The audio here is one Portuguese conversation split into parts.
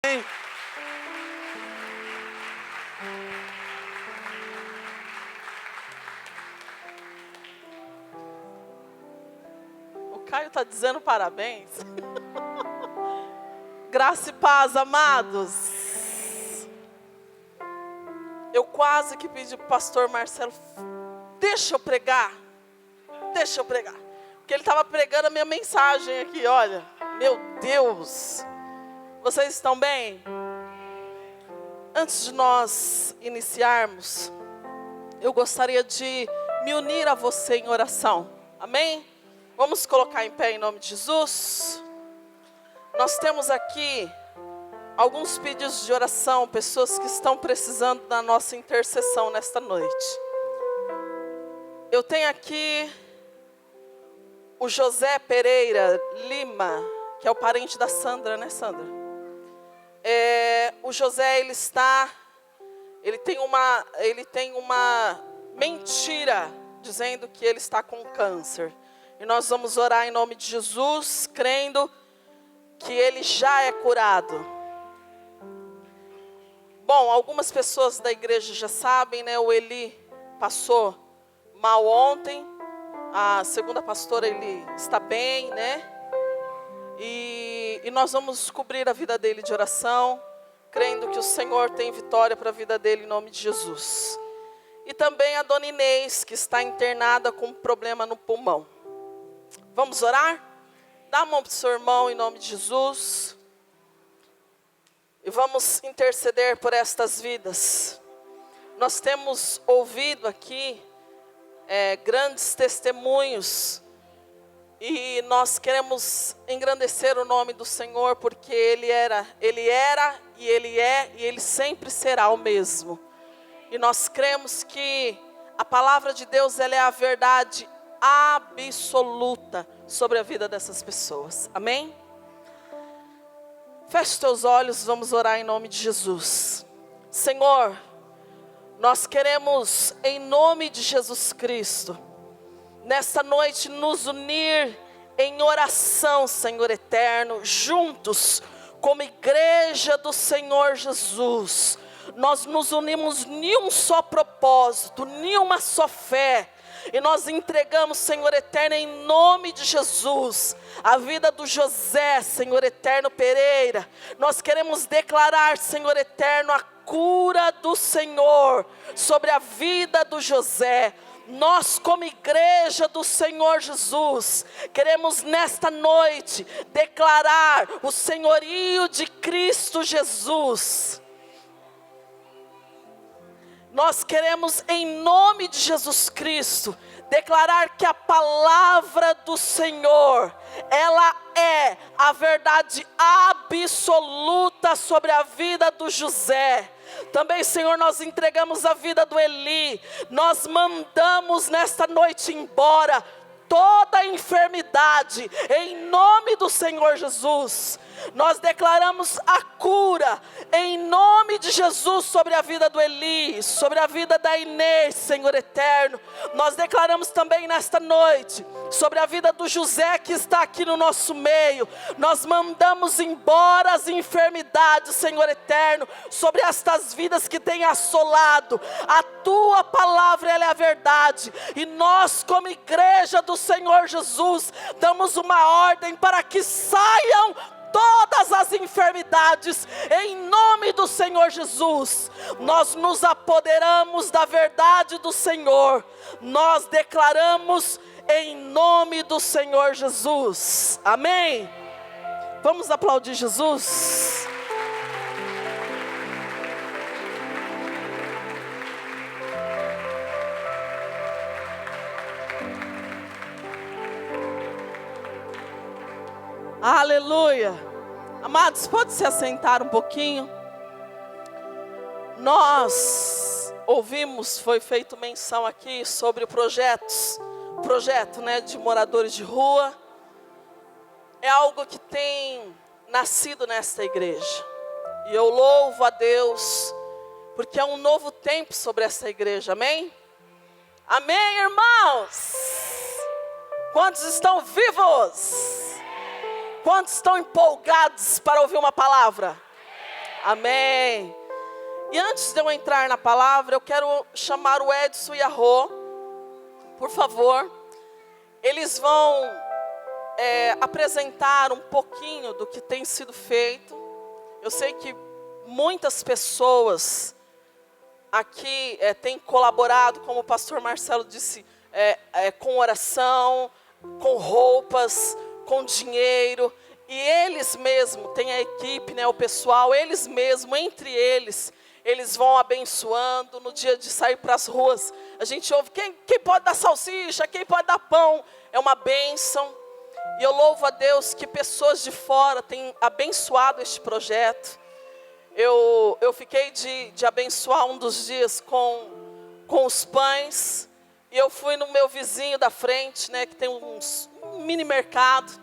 O Caio está dizendo parabéns. Graça e paz, amados. Eu quase que pedi para o pastor Marcelo, deixa eu pregar. Porque ele estava pregando a minha mensagem aqui, olha. Meu Deus. Vocês estão bem? Antes de nós iniciarmos, eu gostaria de me unir a você em oração. Amém? Vamos colocar em pé em nome de Jesus. Nós temos aqui alguns pedidos de oração, pessoas que estão precisando da nossa intercessão nesta noite. Eu tenho aqui o José Pereira Lima, que é o parente da Sandra, né, Sandra? O José, ele tem uma mentira dizendo que ele está com câncer. E nós vamos orar em nome de Jesus, crendo que ele já é curado. Bom, algumas pessoas da igreja já sabem, né? O Eli passou mal ontem. A segunda pastora, ele está bem, né? E nós vamos cobrir a vida dele de oração, crendo que o Senhor tem vitória para a vida dele em nome de Jesus. E também a dona Inês, que está internada com um problema no pulmão. Vamos orar? Dá a mão para o seu irmão em nome de Jesus. E vamos interceder por estas vidas. Nós temos ouvido aqui grandes testemunhos. E nós queremos engrandecer o nome do Senhor, porque Ele era e Ele é e Ele sempre será o mesmo. E nós cremos que a palavra de Deus, ela é a verdade absoluta sobre a vida dessas pessoas. Amém? Feche os teus olhos, vamos orar em nome de Jesus. Senhor, nós queremos em nome de Jesus Cristo, nesta noite nos unir em oração, Senhor eterno, juntos, como igreja do Senhor Jesus. Nós nos unimos em um só propósito, em uma só fé. E nós entregamos, Senhor eterno, em nome de Jesus, a vida do José, Senhor eterno Pereira. Nós queremos declarar, Senhor eterno, a cura do Senhor sobre a vida do José. Nós, como igreja do Senhor Jesus, queremos nesta noite declarar o senhorio de Cristo Jesus. Nós queremos, em nome de Jesus Cristo, declarar que a palavra do Senhor, ela é a verdade absoluta sobre a vida do José. Também, Senhor, nós entregamos a vida do Eli. Nós mandamos nesta noite embora toda a enfermidade, em nome do Senhor Jesus. Nós declaramos a cura, em nome de Jesus, sobre a vida do Eli, sobre a vida da Inês, Senhor eterno. Nós declaramos também nesta noite, sobre a vida do José que está aqui no nosso meio. Nós mandamos embora as enfermidades, Senhor eterno, sobre estas vidas que têm assolado. A tua palavra, ela é a verdade. E nós, como igreja do Senhor Jesus, damos uma ordem para que saiam todas as enfermidades, em nome do Senhor Jesus. Nós nos apoderamos da verdade do Senhor. Nós declaramos em nome do Senhor Jesus. Amém? Vamos aplaudir Jesus? Aleluia. Amados, pode se assentar um pouquinho. Nós ouvimos, foi feito menção aqui sobre projeto, né, de moradores de rua. É algo que tem nascido nesta igreja. E eu louvo a Deus, porque é um novo tempo sobre essa igreja, amém? Amém, irmãos? Quantos estão vivos? Quantos estão empolgados para ouvir uma palavra? Amém. E antes de eu entrar na palavra, eu quero chamar o Edson e a Rô, por favor. Eles vão apresentar um pouquinho do que tem sido feito. Eu sei que muitas pessoas aqui têm colaborado, como o pastor Marcelo disse, com oração, com roupas, com dinheiro. E eles mesmos, tem a equipe, né, o pessoal, eles mesmos, entre eles vão abençoando. No dia de sair para as ruas, a gente ouve, quem pode dar salsicha, quem pode dar pão, é uma bênção. E eu louvo a Deus que pessoas de fora têm abençoado este projeto. Eu fiquei de abençoar um dos dias com os pães, e eu fui no meu vizinho da frente, né, que tem um mini mercado.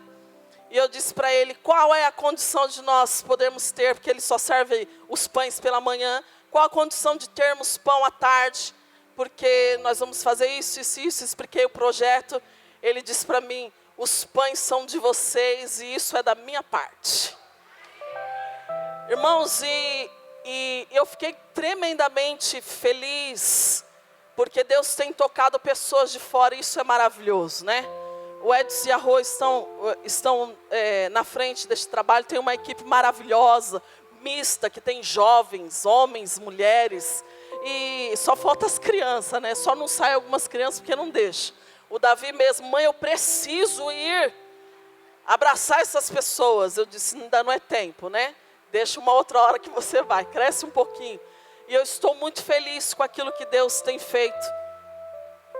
E eu disse para ele, qual é a condição de nós podermos ter, porque ele só serve os pães pela manhã, qual a condição de termos pão à tarde, porque nós vamos fazer isso, expliquei o projeto. Ele disse para mim, os pães são de vocês e isso é da minha parte. Irmãos, e eu fiquei tremendamente feliz, porque Deus tem tocado pessoas de fora, e isso é maravilhoso, né? O Edson e a Rô estão na frente deste trabalho. Tem uma equipe maravilhosa, mista, que tem jovens, homens, mulheres. E só falta as crianças, né? Só não sai algumas crianças porque não deixa. O Davi mesmo, mãe, eu preciso ir abraçar essas pessoas. Eu disse, ainda não é tempo, né? Deixa uma outra hora que você vai, cresce um pouquinho. E eu estou muito feliz com aquilo que Deus tem feito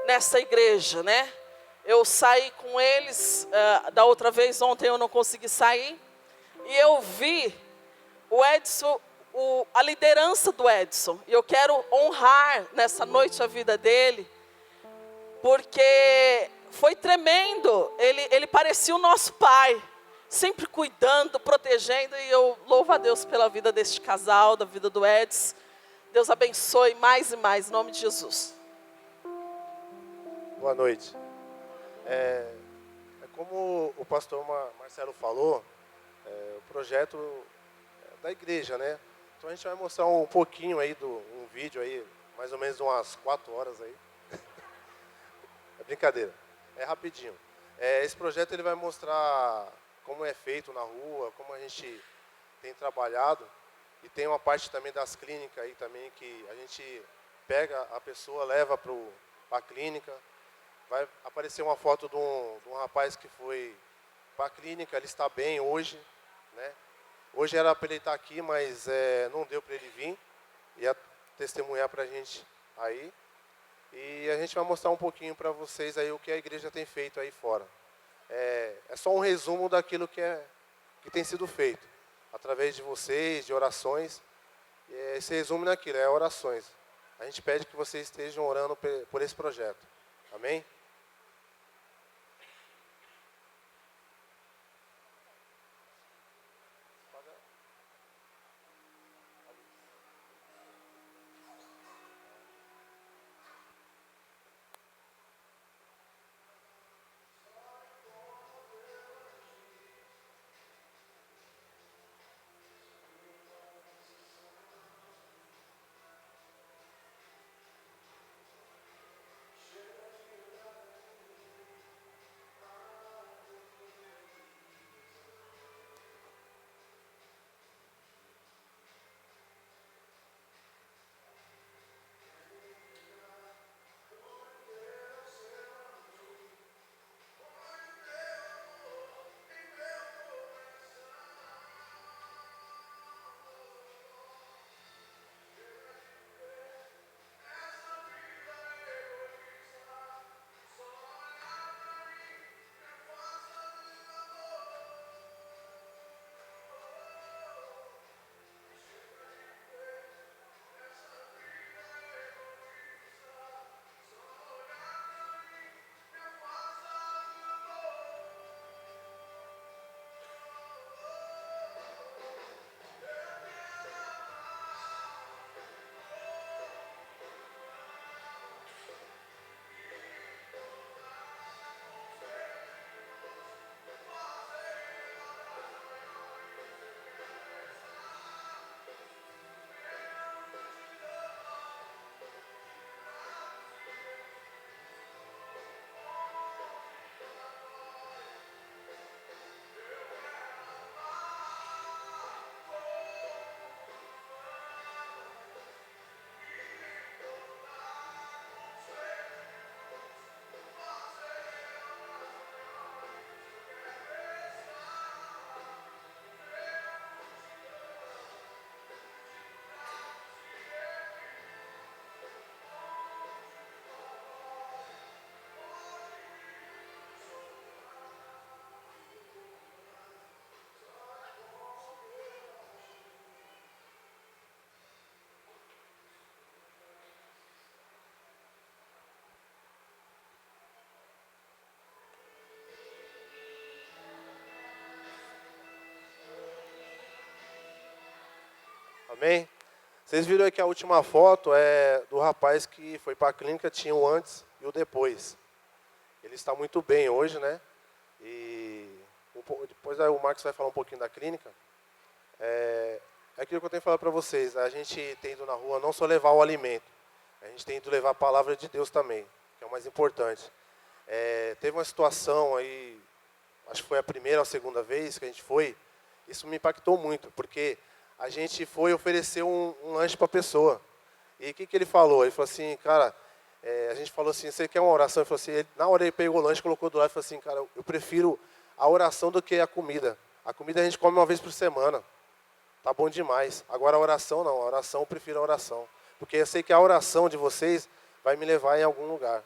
nessa igreja, né? Eu saí com eles, da outra vez, ontem eu não consegui sair. E eu vi o Edson, a liderança do Edson. E eu quero honrar nessa noite a vida dele, porque foi tremendo. Ele parecia o nosso pai, sempre cuidando, protegendo. E eu louvo a Deus pela vida deste casal, da vida do Edson. Deus abençoe mais e mais, em nome de Jesus. Boa noite. Como o pastor Marcelo falou, o projeto da igreja, né? Então a gente vai mostrar um pouquinho aí um vídeo aí, mais ou menos de umas 4 horas aí. É brincadeira, é rapidinho. Esse projeto ele vai mostrar como é feito na rua, como a gente tem trabalhado, e tem uma parte também das clínicas aí também que a gente pega a pessoa, leva para a clínica. Vai aparecer uma foto de um rapaz que foi para a clínica, ele está bem hoje, né? Hoje era para ele estar aqui, mas não deu para ele vir, ia testemunhar para a gente aí. E a gente vai mostrar um pouquinho para vocês aí o que a igreja tem feito aí fora. É só um resumo daquilo que tem sido feito, através de vocês, de orações. Esse resumo naquilo, orações. A gente pede que vocês estejam orando por esse projeto. Amém? Amém? Vocês viram aí que a última foto é do rapaz que foi para a clínica, tinha o antes e o depois. Ele está muito bem hoje, né? E depois aí o Marcos vai falar um pouquinho da clínica. É aquilo que eu tenho que falar para vocês. A gente tem ido na rua não só levar o alimento, a gente tem ido levar a palavra de Deus também, que é o mais importante. Teve uma situação aí, acho que foi a primeira ou a segunda vez que a gente foi, isso me impactou muito, porque a gente foi oferecer um lanche para a pessoa. E o que ele falou? Ele falou assim, cara, a gente falou assim, você quer uma oração? Ele falou assim, na hora ele pegou o lanche, colocou do lado e falou assim, cara, eu prefiro a oração do que a comida. A comida a gente come uma vez por semana. Tá bom demais. Agora a oração não, a oração eu prefiro a oração. Porque eu sei que a oração de vocês vai me levar em algum lugar.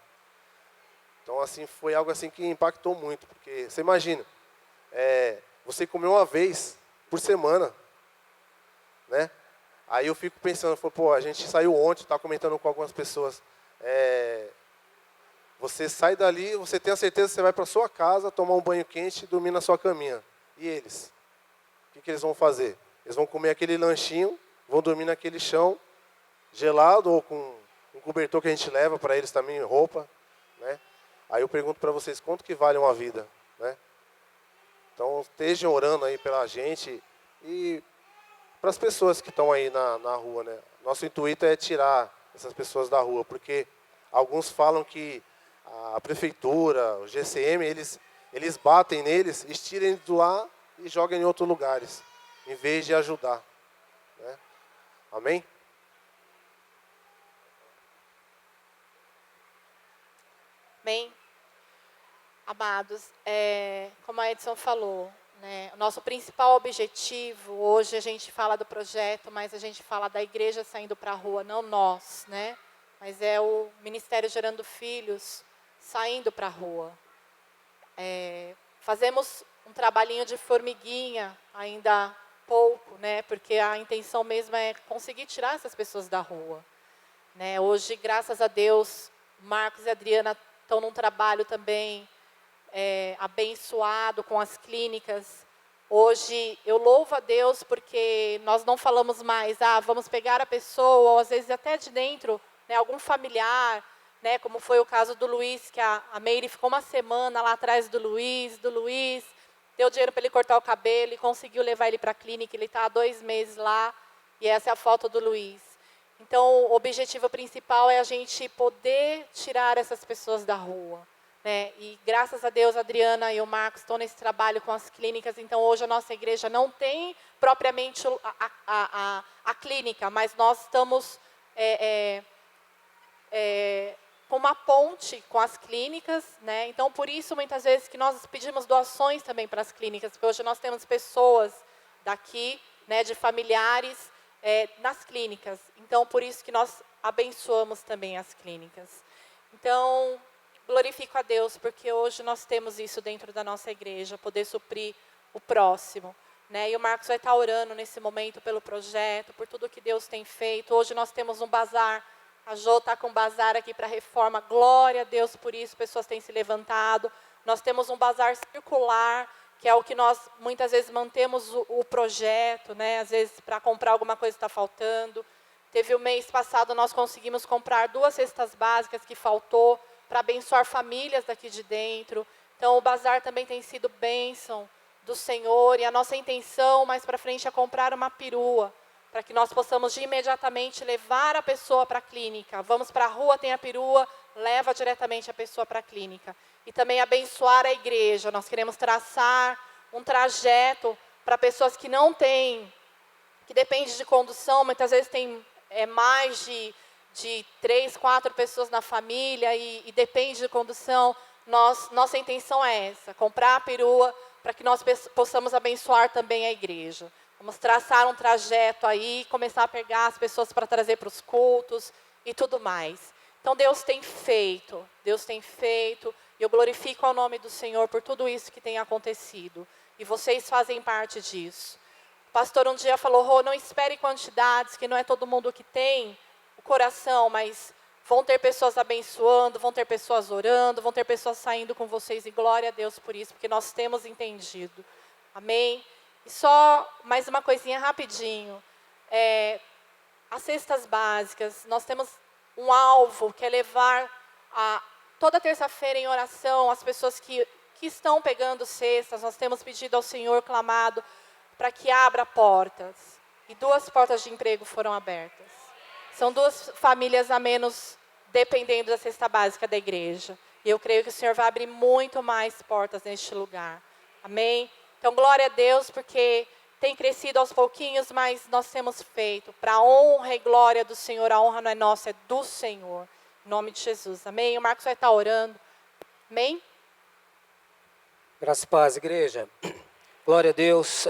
Então, assim, foi algo assim que impactou muito. Porque, você imagina, você comer uma vez por semana, né? Aí eu fico pensando, pô, a gente saiu ontem, estava comentando com algumas pessoas. Você sai dali, você tem a certeza que você vai para sua casa, tomar um banho quente e dormir na sua caminha. E eles? O que eles vão fazer? Eles vão comer aquele lanchinho, vão dormir naquele chão, gelado ou com um cobertor que a gente leva para eles também, roupa, né? Aí eu pergunto para vocês, quanto que vale uma vida, né? Então, estejam orando aí pela gente e para as pessoas que estão aí na rua, né? Nosso intuito é tirar essas pessoas da rua, porque alguns falam que a prefeitura, o GCM, eles batem neles, estiram eles de lá e jogam em outros lugares, em vez de ajudar, né? Amém? Bem, amados, como a Edson falou, né, o nosso principal objetivo, hoje a gente fala do projeto, mas a gente fala da igreja saindo para a rua, não nós, né? Mas é o Ministério Gerando Filhos saindo para a rua. Fazemos um trabalhinho de formiguinha, ainda pouco, né? Porque a intenção mesmo é conseguir tirar essas pessoas da rua, né? Hoje, graças a Deus, Marcos e Adriana estão num trabalho também abençoado com as clínicas. Hoje, eu louvo a Deus porque nós não falamos mais, vamos pegar a pessoa, ou às vezes até de dentro, né, algum familiar, né, como foi o caso do Luiz, que a Meire ficou uma semana lá atrás do Luiz deu dinheiro para ele cortar o cabelo e conseguiu levar ele para a clínica, ele está há 2 meses lá, e essa é a foto do Luiz. Então, o objetivo principal é a gente poder tirar essas pessoas da rua, né? E graças a Deus, a Adriana e o Marcos estão nesse trabalho com as clínicas. Então, hoje a nossa igreja não tem propriamente a clínica, mas nós estamos com uma ponte com as clínicas, né? Então, por isso, muitas vezes, que nós pedimos doações também para as clínicas, porque hoje nós temos pessoas daqui, né, de familiares, nas clínicas. Então, por isso que nós abençoamos também as clínicas. Então, glorifico a Deus, porque hoje nós temos isso dentro da nossa igreja, poder suprir o próximo, né? E o Marcos vai estar orando nesse momento pelo projeto, por tudo que Deus tem feito. Hoje nós temos um bazar, a Jô está com um bazar aqui para reforma, glória a Deus por isso, pessoas têm se levantado. Nós temos um bazar circular, que é o que nós muitas vezes mantemos o projeto, né? Às vezes para comprar alguma coisa está faltando. Teve o mês passado, nós conseguimos comprar 2 cestas básicas que faltou para abençoar famílias daqui de dentro. Então, o bazar também tem sido bênção do Senhor, e a nossa intenção mais para frente é comprar uma perua, para que nós possamos imediatamente levar a pessoa para a clínica. Vamos para a rua, tem a perua, leva diretamente a pessoa para a clínica. E também abençoar a igreja. Nós queremos traçar um trajeto para pessoas que não têm, que depende de condução, muitas vezes tem mais de 3, 4 pessoas na família e depende de condução. Nossa intenção é essa, comprar a perua para que nós possamos abençoar também a igreja. Vamos traçar um trajeto aí, começar a pegar as pessoas para trazer para os cultos e tudo mais. Então, Deus tem feito, e eu glorifico ao nome do Senhor por tudo isso que tem acontecido. E vocês fazem parte disso. O pastor um dia falou, Rô, não espere quantidades, que não é todo mundo que tem o coração, mas vão ter pessoas abençoando, vão ter pessoas orando, vão ter pessoas saindo com vocês, e glória a Deus por isso, porque nós temos entendido. Amém? E só mais uma coisinha rapidinho. as cestas básicas. Nós temos um alvo que é levar toda terça-feira em oração as pessoas que estão pegando cestas. Nós temos pedido ao Senhor, clamado, para que abra portas. E 2 portas de emprego foram abertas. São 2 famílias a menos dependendo da cesta básica da igreja. E eu creio que o Senhor vai abrir muito mais portas neste lugar. Amém? Então, glória a Deus, porque tem crescido aos pouquinhos, mas nós temos feito para a honra e glória do Senhor. A honra não é nossa, é do Senhor. Em nome de Jesus. Amém? O Marcos vai estar orando. Amém? Graça e paz, igreja. Glória a Deus.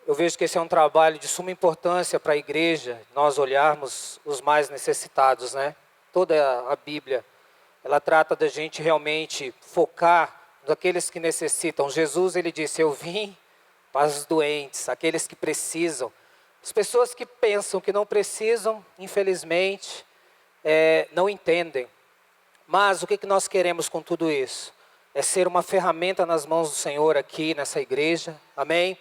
Eu vejo que esse é um trabalho de suma importância para a igreja, nós olharmos os mais necessitados, né? Toda a Bíblia, ela trata da gente realmente focar naqueles que necessitam. Jesus, ele disse, eu vim para os doentes, aqueles que precisam. As pessoas que pensam que não precisam, infelizmente, não entendem. Mas o que nós queremos com tudo isso? É ser uma ferramenta nas mãos do Senhor aqui nessa igreja, amém?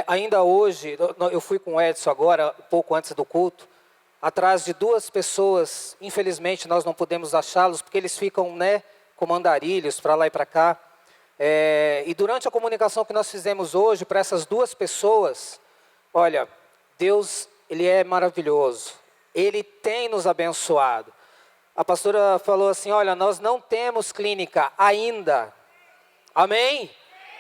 Ainda hoje, eu fui com o Edson agora, um pouco antes do culto, atrás de 2 pessoas, infelizmente nós não podemos achá-los, porque eles ficam, né, como andarilhos para lá e para cá. E durante a comunicação que nós fizemos hoje para essas 2 pessoas, olha, Deus, Ele é maravilhoso, Ele tem nos abençoado. A pastora falou assim, olha, nós não temos clínica ainda, amém?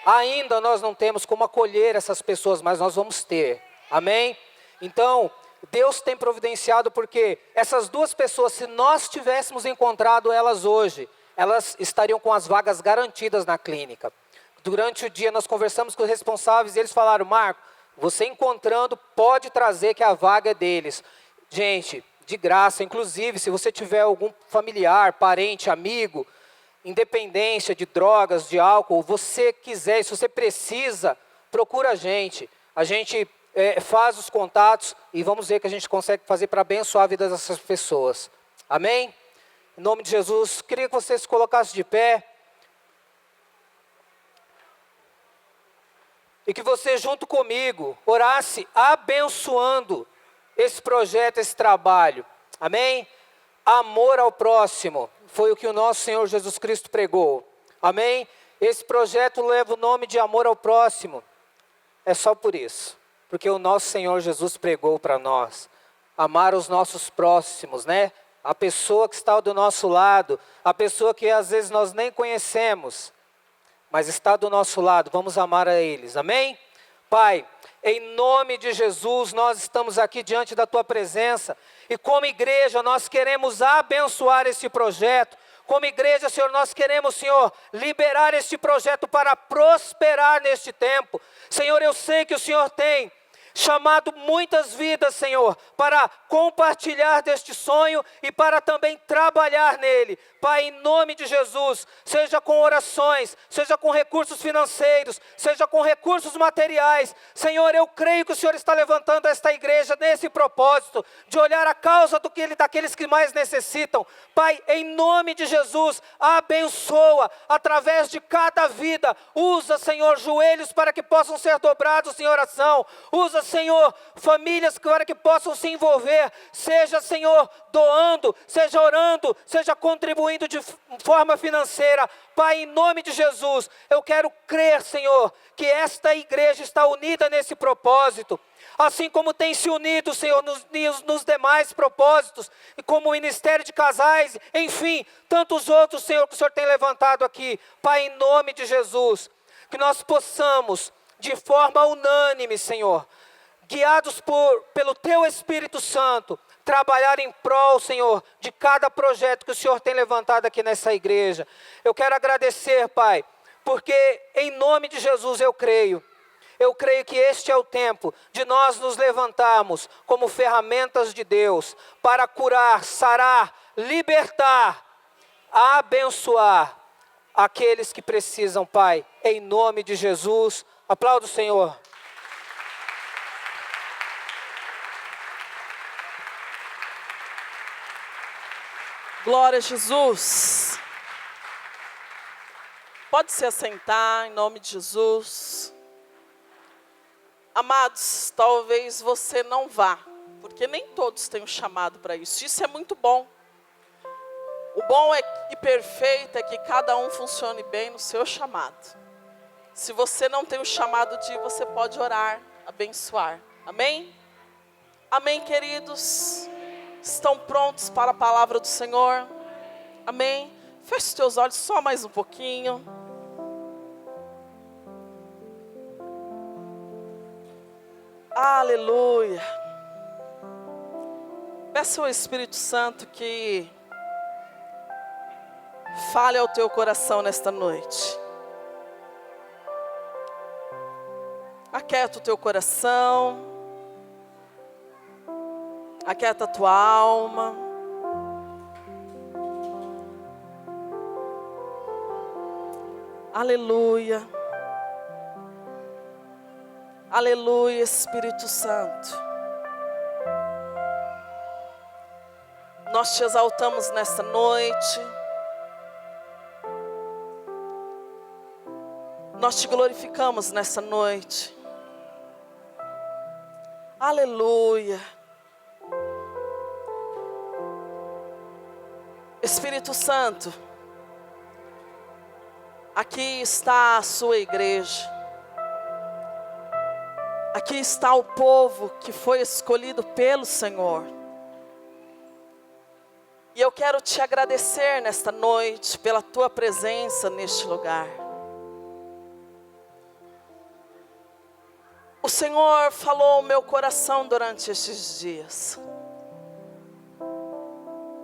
Ainda nós não temos como acolher essas pessoas, mas nós vamos ter, amém? Então, Deus tem providenciado, porque essas 2 pessoas, se nós tivéssemos encontrado elas hoje, elas estariam com as vagas garantidas na clínica. Durante o dia nós conversamos com os responsáveis e eles falaram, Marco, você encontrando pode trazer que a vaga é deles. Gente, de graça, inclusive se você tiver algum familiar, parente, amigo, independência de drogas, de álcool, você quiser, se você precisa, procura a gente faz os contatos e vamos ver o que a gente consegue fazer para abençoar a vida dessas pessoas, amém? Em nome de Jesus, queria que você se colocasse de pé e que você junto comigo orasse abençoando esse projeto, esse trabalho, amém? Amor ao próximo, foi o que o nosso Senhor Jesus Cristo pregou, amém? Esse projeto leva o nome de amor ao próximo, é só por isso, porque o nosso Senhor Jesus pregou para nós, amar os nossos próximos, né? A pessoa que está do nosso lado, a pessoa que às vezes nós nem conhecemos, mas está do nosso lado, vamos amar a eles, amém? Pai, em nome de Jesus, nós estamos aqui diante da Tua presença, e como igreja nós queremos abençoar esse projeto, como igreja, Senhor, nós queremos, Senhor, liberar este projeto para prosperar neste tempo. Senhor, eu sei que o Senhor tem chamado muitas vidas, Senhor, para compartilhar deste sonho e para também trabalhar nele. Pai, em nome de Jesus, seja com orações, seja com recursos financeiros, seja com recursos materiais. Senhor, eu creio que o Senhor está levantando esta igreja nesse propósito, de olhar a causa daqueles que mais necessitam. Pai, em nome de Jesus, abençoa através de cada vida. Usa, Senhor, joelhos para que possam ser dobrados em oração. Usa, Senhor, famílias para que possam se envolver. Seja, Senhor, doando, seja orando, seja contribuindo de forma financeira. Pai, em nome de Jesus, eu quero crer, Senhor, que esta igreja está unida nesse propósito, assim como tem se unido, Senhor, nos demais propósitos, como o Ministério de Casais, enfim, tantos outros, Senhor, que o Senhor tem levantado aqui. Pai, em nome de Jesus, que nós possamos, de forma unânime, Senhor, guiados pelo Teu Espírito Santo, trabalhar em prol, Senhor, de cada projeto que o Senhor tem levantado aqui nessa igreja. Eu quero agradecer, Pai, porque em nome de Jesus eu creio que este é o tempo de nós nos levantarmos como ferramentas de Deus para curar, sarar, libertar, abençoar aqueles que precisam, Pai, em nome de Jesus. Aplauda o Senhor. Glória a Jesus. Pode se assentar em nome de Jesus. Amados, talvez você não vá, porque nem todos têm um chamado para isso. Isso é muito bom. O bom e perfeito é que cada um funcione bem no seu chamado. Se você não tem o chamado de ir, você pode orar, abençoar. Amém? Amém, queridos? Estão prontos para a palavra do Senhor? Amém? Feche os teus olhos só mais um pouquinho. Aleluia. Peça ao Espírito Santo que fale ao teu coração nesta noite. Aquieta o teu coração. Aquieta a tua alma. Aleluia. Aleluia, Espírito Santo. Nós te exaltamos nesta noite. Nós te glorificamos nessa noite. Aleluia. Espírito Santo, aqui está a sua igreja. Aqui está o povo que foi escolhido pelo Senhor. E eu quero te agradecer nesta noite pela tua presença neste lugar. O Senhor falou ao meu coração durante estes dias.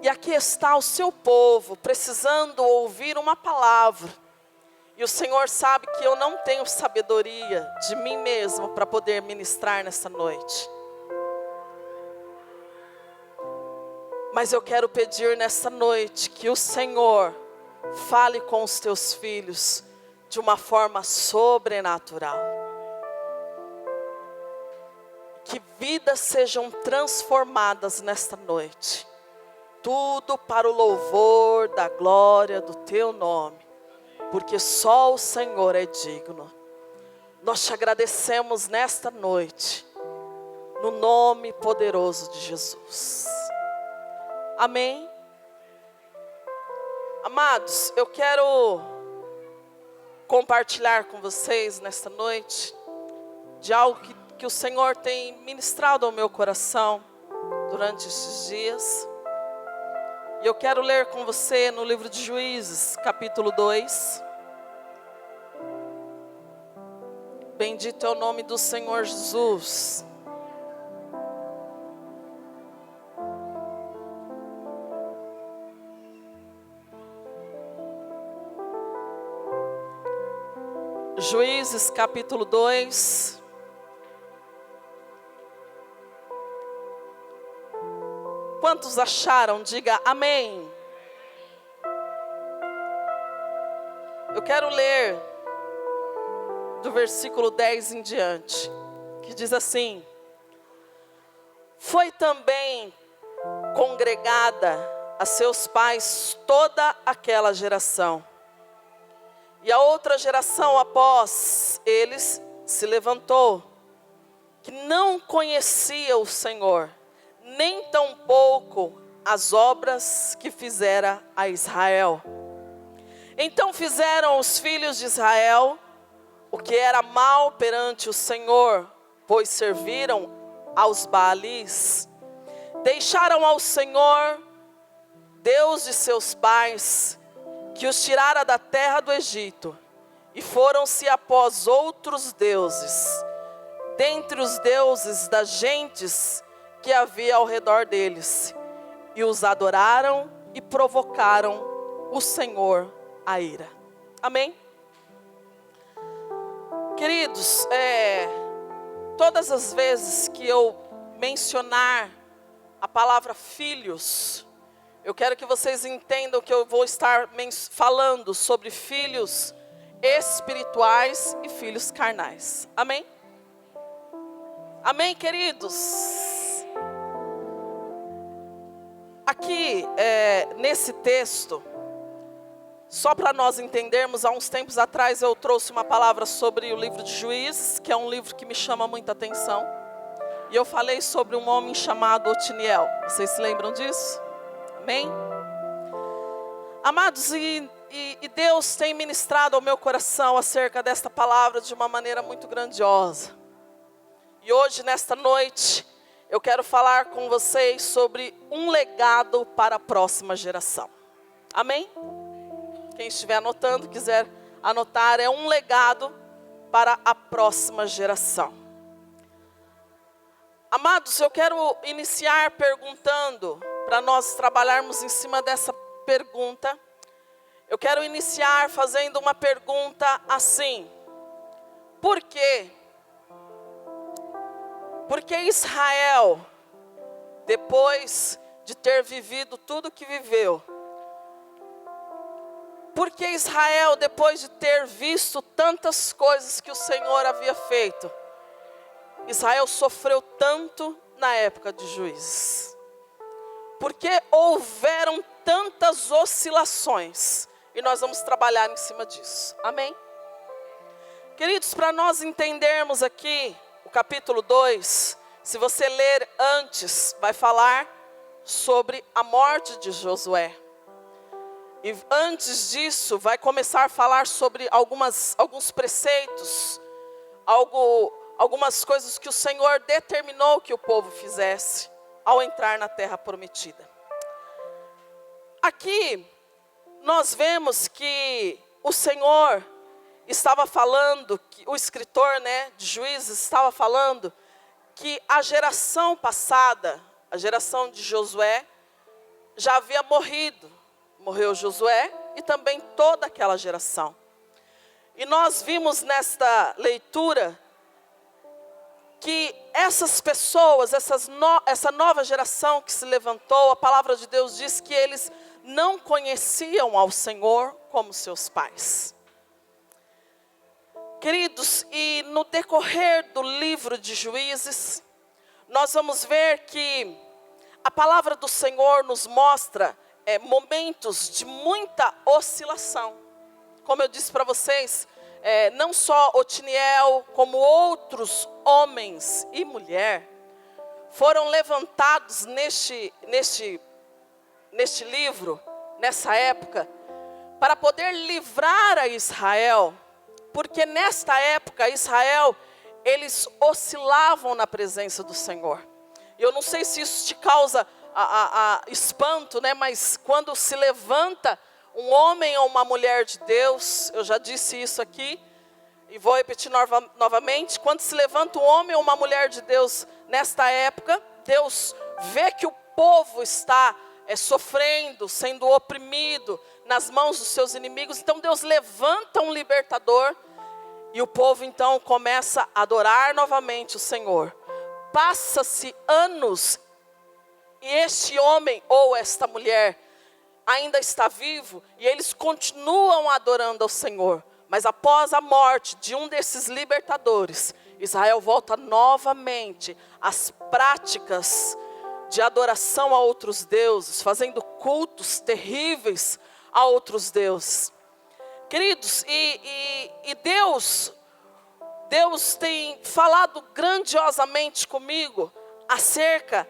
E aqui está o seu povo precisando ouvir uma palavra. E o Senhor sabe que eu não tenho sabedoria de mim mesmo para poder ministrar nessa noite. Mas eu quero pedir nessa noite que o Senhor fale com os teus filhos de uma forma sobrenatural. Que vidas sejam transformadas nesta noite. Tudo para o louvor da glória do teu nome. Porque só o Senhor é digno. Nós te agradecemos nesta noite. No nome poderoso de Jesus. Amém. Amados, eu quero compartilhar com vocês nesta noite de algo que o Senhor tem ministrado ao meu coração durante estes dias. E eu quero ler com você no livro de Juízes, capítulo 2. Bendito é o nome do Senhor Jesus. Juízes capítulo 2. Quantos acharam? Diga amém. Eu quero ler do versículo 10 em diante, que diz assim: foi também congregada a seus pais toda aquela geração. E a outra geração após eles se levantou, que não conhecia o Senhor, nem tampouco as obras que fizera a Israel. Então fizeram os filhos de Israel o que era mal perante o Senhor, pois serviram aos Baalis. Deixaram ao Senhor, Deus de seus pais, que os tirara da terra do Egito, e foram-se após outros deuses, dentre os deuses das gentes que havia ao redor deles, e os adoraram e provocaram o Senhor a ira. Amém? Queridos, todas as vezes que eu mencionar a palavra filhos, eu quero que vocês entendam que eu vou estar falando sobre filhos espirituais e filhos carnais. Amém? Amém, queridos? Aqui, nesse texto, Só para nós entendermos, há uns tempos atrás eu trouxe uma palavra sobre o livro de Juízes, que é um livro que me chama muita atenção. E eu falei sobre um homem chamado Otiniel. Vocês se lembram disso? Amém? Amados, e Deus tem ministrado ao meu coração acerca desta palavra de uma maneira muito grandiosa. E hoje, nesta noite, eu quero falar com vocês sobre um legado para a próxima geração. Amém? Quem estiver anotando, quiser anotar, é um legado para a próxima geração. Amados, eu quero iniciar perguntando, para nós trabalharmos em cima dessa pergunta. Eu quero iniciar fazendo uma pergunta assim: por quê? Porque Israel, depois de ter vivido tudo que viveu, porque Israel, depois de ter visto tantas coisas que o Senhor havia feito, Israel sofreu tanto na época de Juízes? Porque houveram tantas oscilações, e nós vamos trabalhar em cima disso. Amém? Queridos, para nós entendermos aqui o capítulo 2, se você ler antes, vai falar sobre a morte de Josué. E antes disso, vai começar a falar sobre alguns preceitos, algumas coisas que o Senhor determinou que o povo fizesse ao entrar na terra prometida. Aqui, nós vemos que o Senhor estava falando, que o escritor, de Juízes estava falando, que a geração passada, a geração de Josué, já havia morrido. Morreu Josué e também toda aquela geração. E nós vimos nesta leitura que essas pessoas, essa nova geração que se levantou, a palavra de Deus diz que eles não conheciam ao Senhor como seus pais. Queridos, e no decorrer do livro de Juízes, nós vamos ver que a palavra do Senhor nos mostra momentos de muita oscilação. Como eu disse para vocês, não só Otiniel, como outros homens e mulher foram levantados neste livro, nessa época, para poder livrar a Israel, porque nesta época Israel, eles oscilavam na presença do Senhor. Eu não sei se isso te causa espanto, mas quando se levanta um homem ou uma mulher de Deus, eu já disse isso aqui, e vou repetir novamente, quando se levanta um homem ou uma mulher de Deus nesta época, Deus vê que o povo está sofrendo, sendo oprimido nas mãos dos seus inimigos, então Deus levanta um libertador, e o povo então começa a adorar novamente o Senhor. Passa-se anos, e este homem ou esta mulher ainda está vivo, e eles continuam adorando ao Senhor. Mas após a morte de um desses libertadores, Israel volta novamente às práticas de adoração a outros deuses, fazendo cultos terríveis a outros deuses. Queridos, e Deus tem falado grandiosamente comigo acerca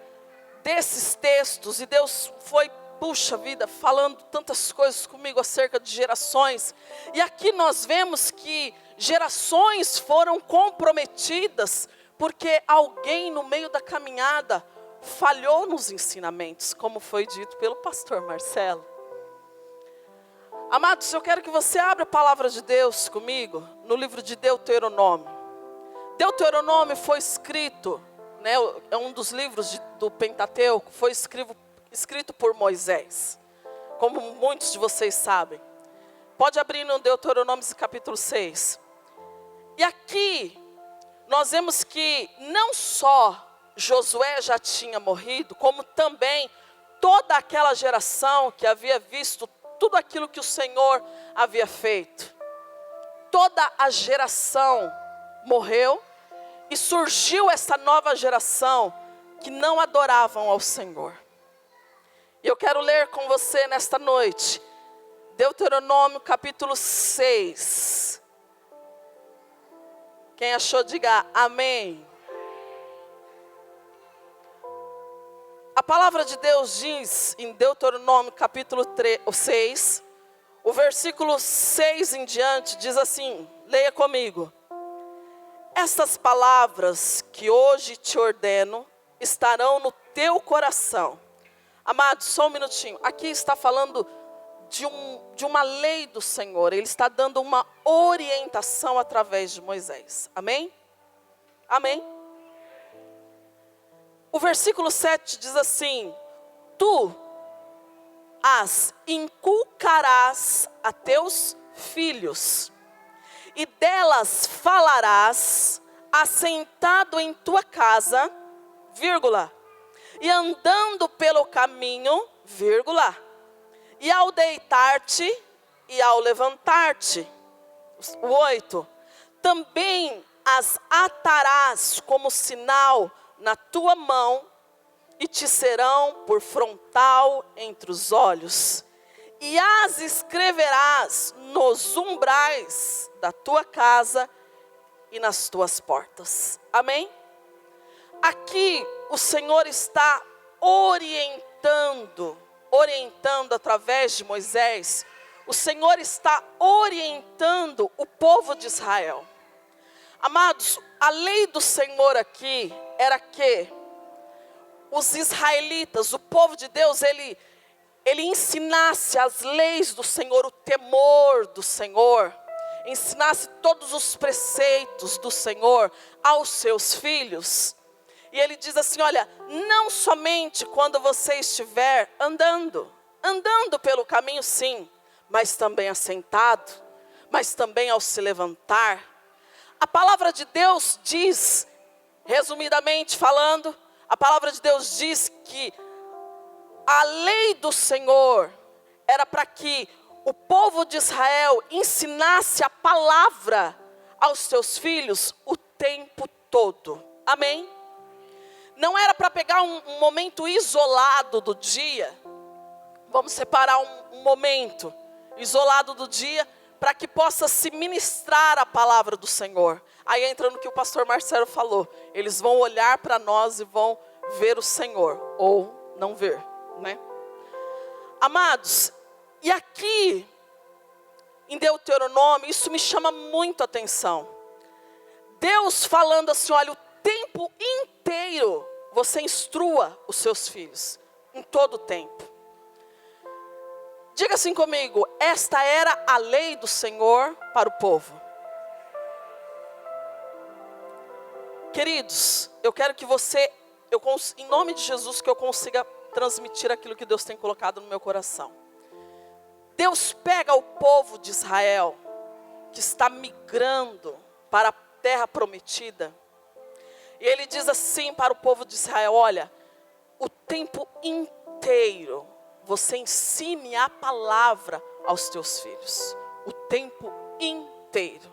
desses textos, e Deus foi, puxa vida, falando tantas coisas comigo acerca de gerações. E aqui nós vemos que gerações foram comprometidas, porque alguém no meio da caminhada falhou nos ensinamentos, como foi dito pelo pastor Marcelo. Amados, eu quero que você abra a palavra de Deus comigo, no livro de Deuteronômio. Deuteronômio foi escrito, é um dos livros do Pentateuco, foi escrito por Moisés, como muitos de vocês sabem. Pode abrir no Deuteronômio capítulo 6. E aqui, nós vemos que não só Josué já tinha morrido, como também toda aquela geração que havia visto tudo aquilo que o Senhor havia feito. Toda a geração morreu, e surgiu essa nova geração que não adoravam ao Senhor. E eu quero ler com você nesta noite, Deuteronômio capítulo 6. Quem achou, diga amém. A palavra de Deus diz em Deuteronômio capítulo 6, o versículo 6 em diante, diz assim, leia comigo. Estas palavras que hoje te ordeno estarão no teu coração. Amados, só um minutinho. Aqui está falando de uma lei do Senhor. Ele está dando uma orientação através de Moisés. Amém? Amém? O versículo 7 diz assim: tu as inculcarás a teus filhos, e delas falarás, assentado em tua casa, vírgula, e andando pelo caminho, vírgula, e ao deitar-te e ao levantar-te. O 8, também as atarás como sinal na tua mão, e te serão por frontal entre os olhos, e as escreverás nos umbrais da tua casa e nas tuas portas. Amém? Aqui o Senhor está orientando através de Moisés. O Senhor está orientando o povo de Israel. Amados, a lei do Senhor aqui era que os israelitas, o povo de Deus, ele ensinasse as leis do Senhor, o temor do Senhor, ensinasse todos os preceitos do Senhor aos seus filhos. E ele diz assim, olha, não somente quando você estiver andando pelo caminho, sim, mas também assentado, mas também ao se levantar. A palavra de Deus diz, resumidamente falando, a palavra de Deus diz que a lei do Senhor era para que o povo de Israel ensinasse a palavra aos seus filhos o tempo todo. Amém? Não era para pegar um momento isolado do dia. Vamos separar um momento isolado do dia para que possa se ministrar a palavra do Senhor. Aí entra no que o pastor Marcelo falou. Eles vão olhar para nós e vão ver o Senhor, ou não ver, né? Amados, e aqui em Deuteronômio, isso me chama muito a atenção. Deus falando assim, olha, o tempo inteiro você instrua os seus filhos, em todo o tempo. Diga assim comigo, esta era a lei do Senhor para o povo. Queridos, eu quero que você, em nome de Jesus, que eu consiga transmitir aquilo que Deus tem colocado no meu coração. Deus pega o povo de Israel, que está migrando para a terra prometida, e Ele diz assim para o povo de Israel, olha, o tempo inteiro, você ensine a palavra aos teus filhos, o tempo inteiro.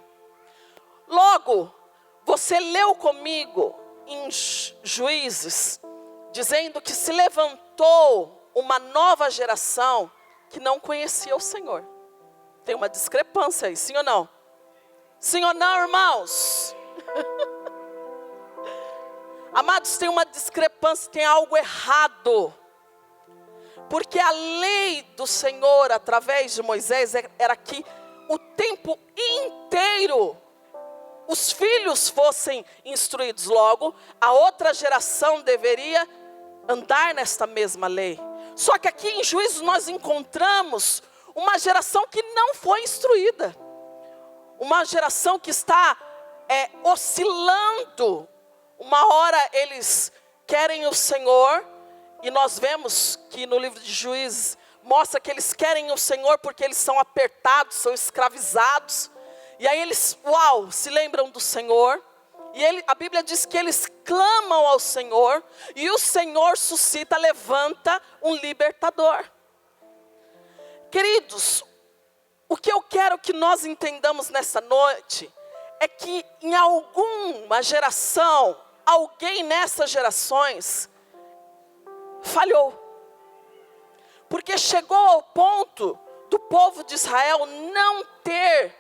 Logo, você leu comigo em Juízes, dizendo que se levantou uma nova geração que não conhecia o Senhor. Tem uma discrepância aí, sim ou não? Sim ou não, irmãos? Amados, tem uma discrepância, tem algo errado. Porque a lei do Senhor, através de Moisés, era que o tempo inteiro os filhos fossem instruídos. Logo, a outra geração deveria andar nesta mesma lei. Só que aqui em Juízes nós encontramos uma geração que não foi instruída. Uma geração que está oscilando. Uma hora eles querem o Senhor, e nós vemos que no livro de Juízes mostra que eles querem o Senhor porque eles são apertados, são escravizados. E aí eles, se lembram do Senhor. E a Bíblia diz que eles clamam ao Senhor, e o Senhor suscita, levanta um libertador. Queridos, o que eu quero que nós entendamos nessa noite é que em alguma geração, alguém nessas gerações falhou. Porque chegou ao ponto do povo de Israel não ter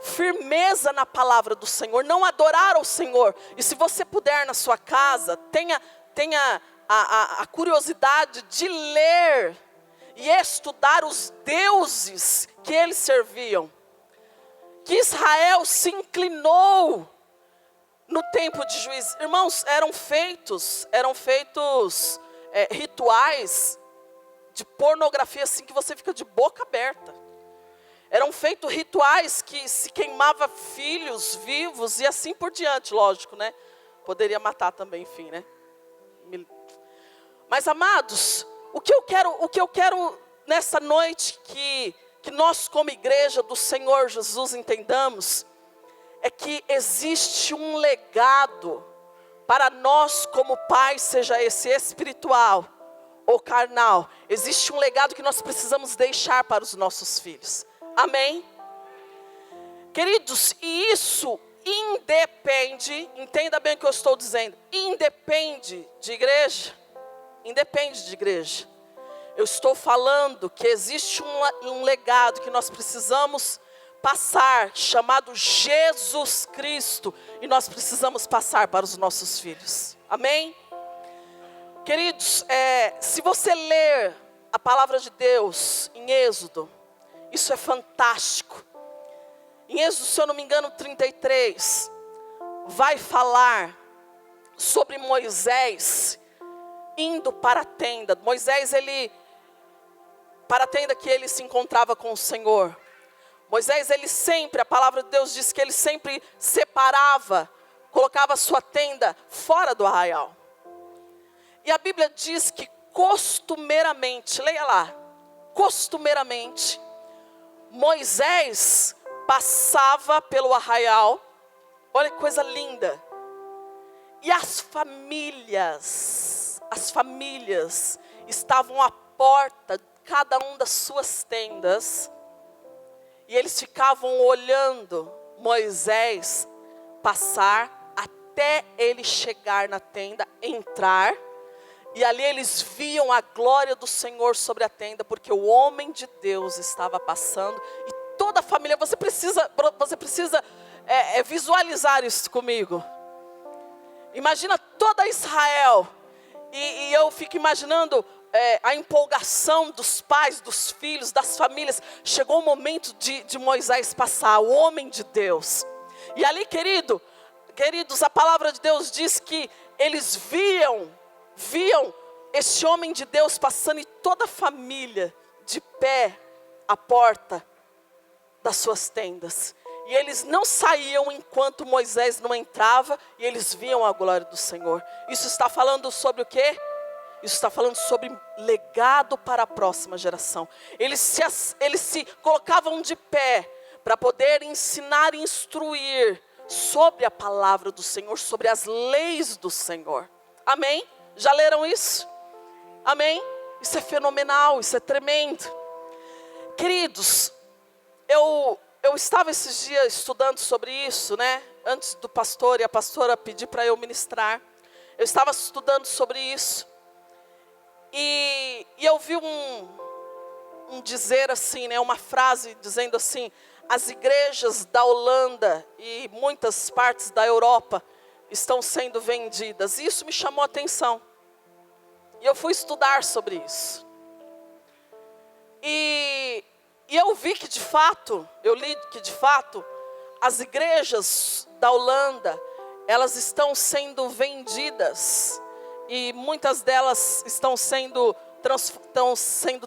firmeza na palavra do Senhor, não adorar ao Senhor. E se você puder na sua casa, tenha a curiosidade de ler e estudar os deuses que eles serviam. Que Israel se inclinou no tempo de Juízes. Irmãos, eram feitos rituais de pornografia assim que você fica de boca aberta. Eram feitos rituais que se queimava filhos vivos e assim por diante, lógico, né? Poderia matar também, enfim, né? Mas, amados, o que eu quero nessa noite que nós como igreja do Senhor Jesus entendamos, é que existe um legado para nós como pais, seja esse espiritual ou carnal. Existe um legado que nós precisamos deixar para os nossos filhos. Amém? Queridos, e isso independe, entenda bem o que eu estou dizendo, independe de igreja. Independe de igreja. Eu estou falando que existe um legado que nós precisamos passar, chamado Jesus Cristo, e nós precisamos passar para os nossos filhos. Amém? Queridos, se você ler a palavra de Deus em Êxodo, isso é fantástico. Em Êxodo, se eu não me engano, 33, vai falar sobre Moisés indo para a tenda. Moisés, para a tenda que ele se encontrava com o Senhor. Moisés, a palavra de Deus diz que ele sempre separava, colocava a sua tenda fora do arraial. E a Bíblia diz que costumeiramente, leia lá, costumeiramente, Moisés passava pelo arraial, olha que coisa linda, e as famílias estavam à porta, cada um das suas tendas, e eles ficavam olhando Moisés passar até ele chegar na tenda, entrar, e ali eles viam a glória do Senhor sobre a tenda, porque o homem de Deus estava passando, e toda a família, você precisa visualizar isso comigo. Imagina toda Israel, e eu fico imaginando a empolgação dos pais, dos filhos, das famílias. Chegou o momento de Moisés passar, o homem de Deus. E ali, queridos, a palavra de Deus diz que eles viam esse homem de Deus passando, e toda a família de pé à porta das suas tendas. E eles não saíam enquanto Moisés não entrava, e eles viam a glória do Senhor. Isso está falando sobre o quê? Isso está falando sobre legado para a próxima geração. Eles se colocavam de pé para poder ensinar e instruir sobre a palavra do Senhor, sobre as leis do Senhor. Amém? Já leram isso? Amém? Isso é fenomenal, isso é tremendo. Queridos, eu estava esses dias estudando sobre isso, né? Antes do pastor e a pastora pedir para eu ministrar. Eu estava estudando sobre isso. E eu vi um dizer assim, né? Uma frase dizendo assim: as igrejas da Holanda e muitas partes da Europa estão sendo vendidas. Isso me chamou a atenção. E eu fui estudar sobre isso. E eu vi que de fato, as igrejas da Holanda, elas estão sendo vendidas. E muitas delas estão sendo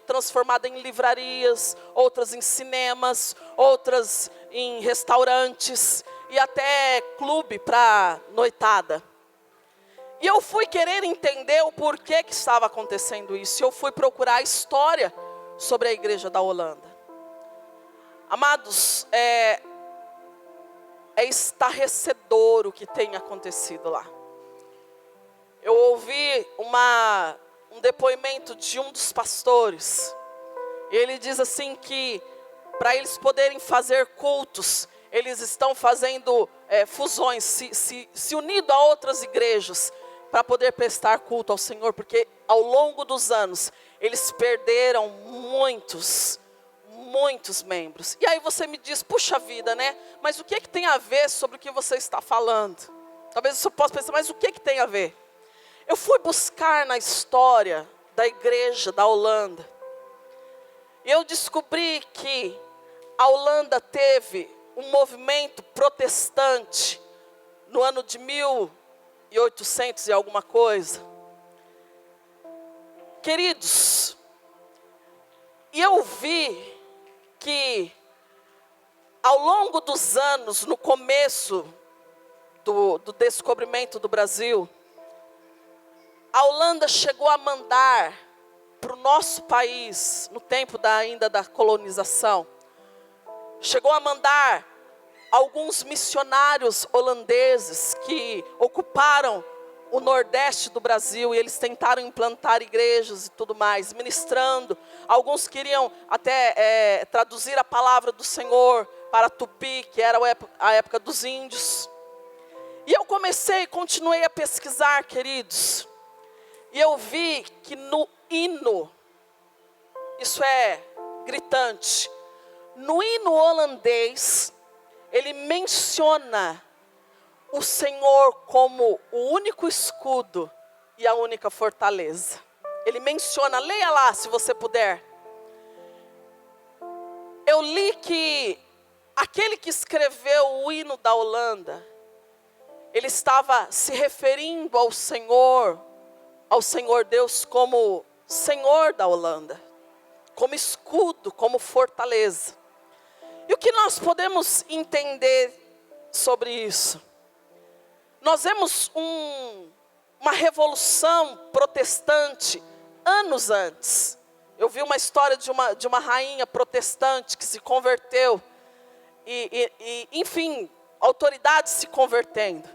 transformadas em livrarias, outras em cinemas, outras em restaurantes e até clube para noitada. E eu fui querer entender o porquê que estava acontecendo isso. Eu fui procurar a história sobre a igreja da Holanda. Amados, é estarrecedor o que tem acontecido lá. Eu ouvi um depoimento de um dos pastores. Ele diz assim que para eles poderem fazer cultos, eles estão fazendo fusões, se unindo a outras igrejas para poder prestar culto ao Senhor, porque ao longo dos anos eles perderam muitos muitos membros. E aí você me diz, puxa vida, né? Mas o que tem a ver sobre o que você está falando? Talvez você possa pensar, mas o que tem a ver? Eu fui buscar na história da igreja da Holanda. E eu descobri que a Holanda teve um movimento protestante no ano de 1800 e alguma coisa. Queridos, e eu vi que ao longo dos anos, no começo do descobrimento do Brasil, a Holanda chegou a mandar para o nosso país, no tempo ainda da colonização, chegou a mandar alguns missionários holandeses que ocuparam o nordeste do Brasil, e eles tentaram implantar igrejas e tudo mais, ministrando. Alguns queriam até traduzir a palavra do Senhor para Tupi, que era a época dos índios. E eu continuei a pesquisar, queridos, e eu vi que no hino, isso é gritante, no hino holandês, ele menciona o Senhor como o único escudo e a única fortaleza. Ele menciona, leia lá se você puder. Eu li que aquele que escreveu o hino da Holanda, ele estava se referindo ao Senhor Deus como Senhor da Holanda, como escudo, como fortaleza. E o que nós podemos entender sobre isso? Nós vemos uma revolução protestante anos antes. Eu vi uma história de uma rainha protestante que se converteu. Enfim, autoridades se convertendo.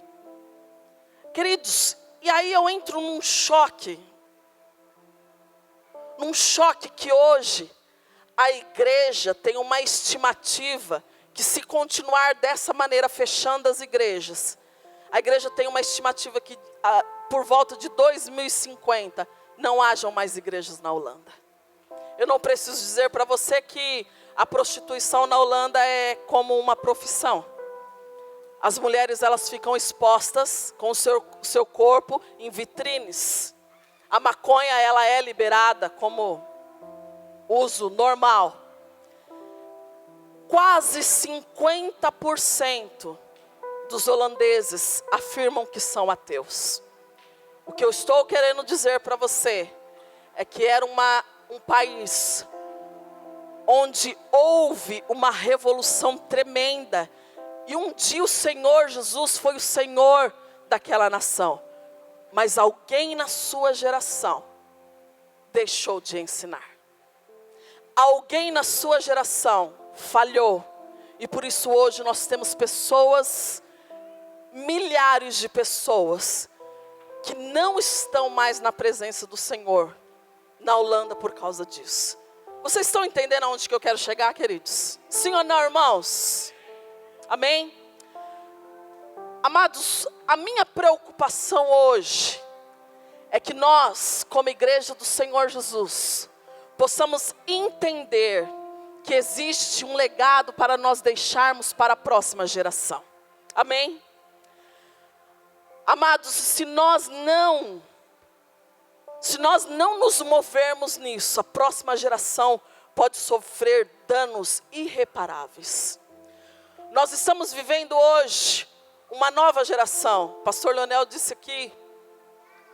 Queridos, e aí eu entro num choque que hoje a igreja tem uma estimativa que, se continuar dessa maneira, fechando as igrejas, a igreja tem uma estimativa que por volta de 2050 não hajam mais igrejas na Holanda. Eu não preciso dizer para você que a prostituição na Holanda é como uma profissão. As mulheres, elas ficam expostas com o seu corpo em vitrines. A maconha, ela é liberada como uso normal. Quase 50% dos holandeses afirmam que são ateus. O que eu estou querendo dizer para você é que era um país onde houve uma revolução tremenda. E um dia o Senhor Jesus foi o Senhor daquela nação. Mas alguém na sua geração deixou de ensinar. Alguém na sua geração falhou. E por isso hoje nós temos pessoas, milhares de pessoas, que não estão mais na presença do Senhor na Holanda por causa disso. Vocês estão entendendo aonde que eu quero chegar, queridos? Sim ou não, irmãos? Amém? Amados, a minha preocupação hoje é que nós, como igreja do Senhor Jesus, possamos entender que existe um legado para nós deixarmos para a próxima geração. Amém? Amados, se nós não nos movermos nisso, a próxima geração pode sofrer danos irreparáveis. Nós estamos vivendo hoje uma nova geração. O pastor Leonel disse aqui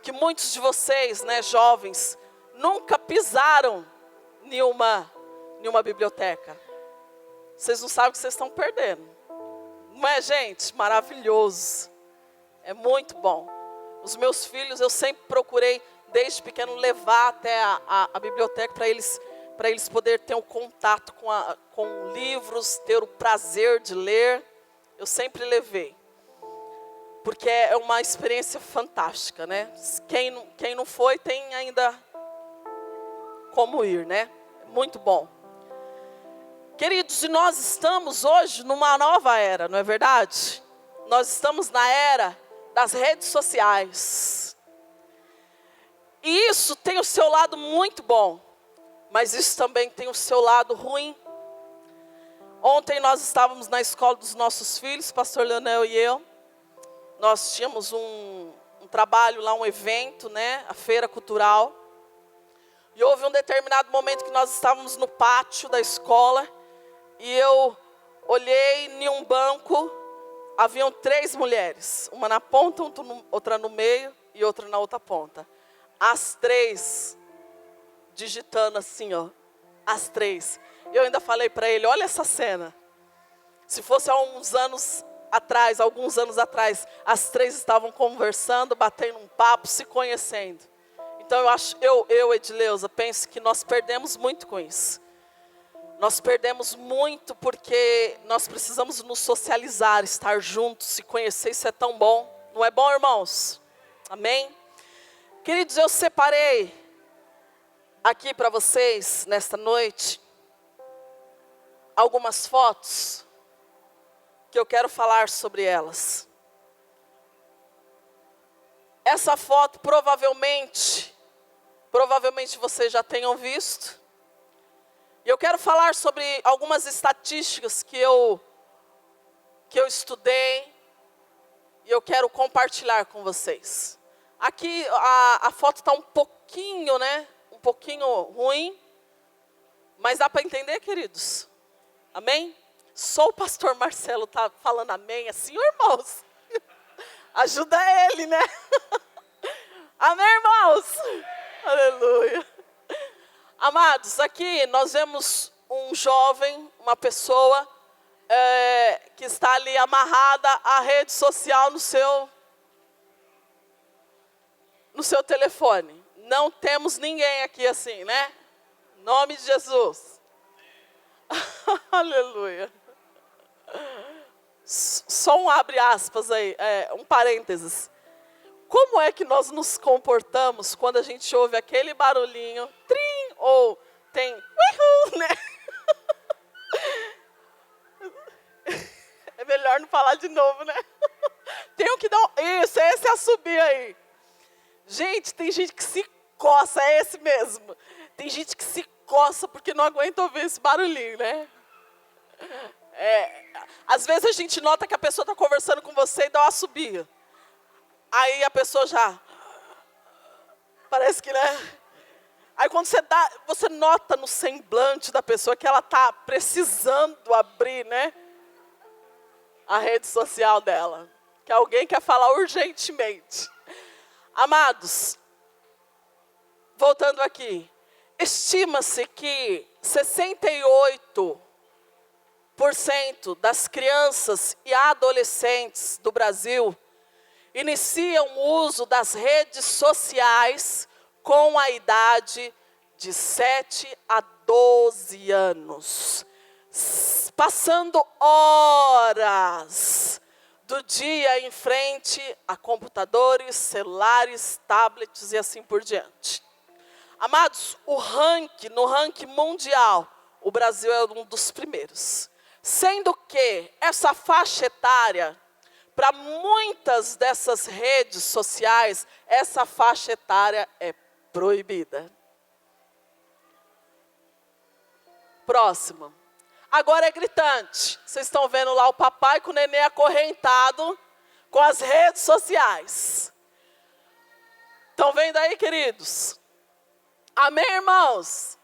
que muitos de vocês, né, jovens, nunca pisaram em uma biblioteca. Vocês não sabem o que vocês estão perdendo. Não é, gente? Maravilhoso. É muito bom. Os meus filhos, eu sempre procurei, desde pequeno, levar até a biblioteca para eles poderem ter um contato com livros, ter o prazer de ler. Eu sempre levei. Porque é uma experiência fantástica, né? Quem não foi, tem ainda como ir, né? É muito bom. Queridos, e nós estamos hoje numa nova era, não é verdade? Nós estamos na era das redes sociais. E isso tem o seu lado muito bom, mas isso também tem o seu lado ruim. Ontem nós estávamos na escola dos nossos filhos, pastor Leonel e eu. Nós tínhamos um trabalho lá, um evento, né? A feira cultural. E houve um determinado momento que nós estávamos no pátio da escola. E eu olhei em um banco, haviam 3 mulheres. Uma na ponta, outra no meio e outra na outra ponta. As 3 digitando assim, ó. As 3. Eu ainda falei para ele, olha essa cena. Se fosse há alguns anos atrás, as 3 estavam conversando, batendo um papo, se conhecendo. Então eu, Edileuza, penso que nós perdemos muito com isso. Nós perdemos muito porque nós precisamos nos socializar, estar juntos, se conhecer, isso é tão bom. Não é bom, irmãos? Amém? Queridos, eu separei aqui para vocês, nesta noite, algumas fotos que eu quero falar sobre elas. Essa foto provavelmente vocês já tenham visto. E eu quero falar sobre algumas estatísticas que eu estudei e eu quero compartilhar com vocês. Aqui a foto está um pouquinho, né? Um pouquinho ruim, mas dá para entender, queridos? Amém? Só o pastor Marcelo está falando amém assim, irmãos. Ajuda ele, né? Amém, irmãos? Aleluia. Amados, aqui nós vemos um jovem, uma pessoa que está ali amarrada à rede social no seu telefone. Não temos ninguém aqui assim, né? Em nome de Jesus. Aleluia. Só um abre aspas aí, um parênteses. Como é que nós nos comportamos quando a gente ouve aquele barulhinho, trim, ou tem, uihu, né? É melhor não falar de novo, né? Tenho que dar isso, esse assobio aí. Gente, tem gente que se coça, é esse mesmo. Tem gente que se coça porque não aguenta ouvir esse barulhinho, né? Às vezes a gente nota que a pessoa está conversando com você e dá uma assobio. Aí a pessoa já... Parece que, né? Aí quando você nota no semblante da pessoa que ela está precisando abrir, né? A rede social dela. Que alguém quer falar urgentemente. Amados, voltando aqui. Estima-se que 68% das crianças e adolescentes do Brasil iniciam o uso das redes sociais com a idade de 7 a 12 anos. Passando horas do dia em frente a computadores, celulares, tablets e assim por diante. Amados, no ranking mundial, o Brasil é um dos primeiros. Sendo que essa faixa etária, para muitas dessas redes sociais, essa faixa etária é proibida. Próximo. Agora é gritante. Vocês estão vendo lá o papai com o neném acorrentado com as redes sociais. Estão vendo aí, queridos? Amém, irmãos?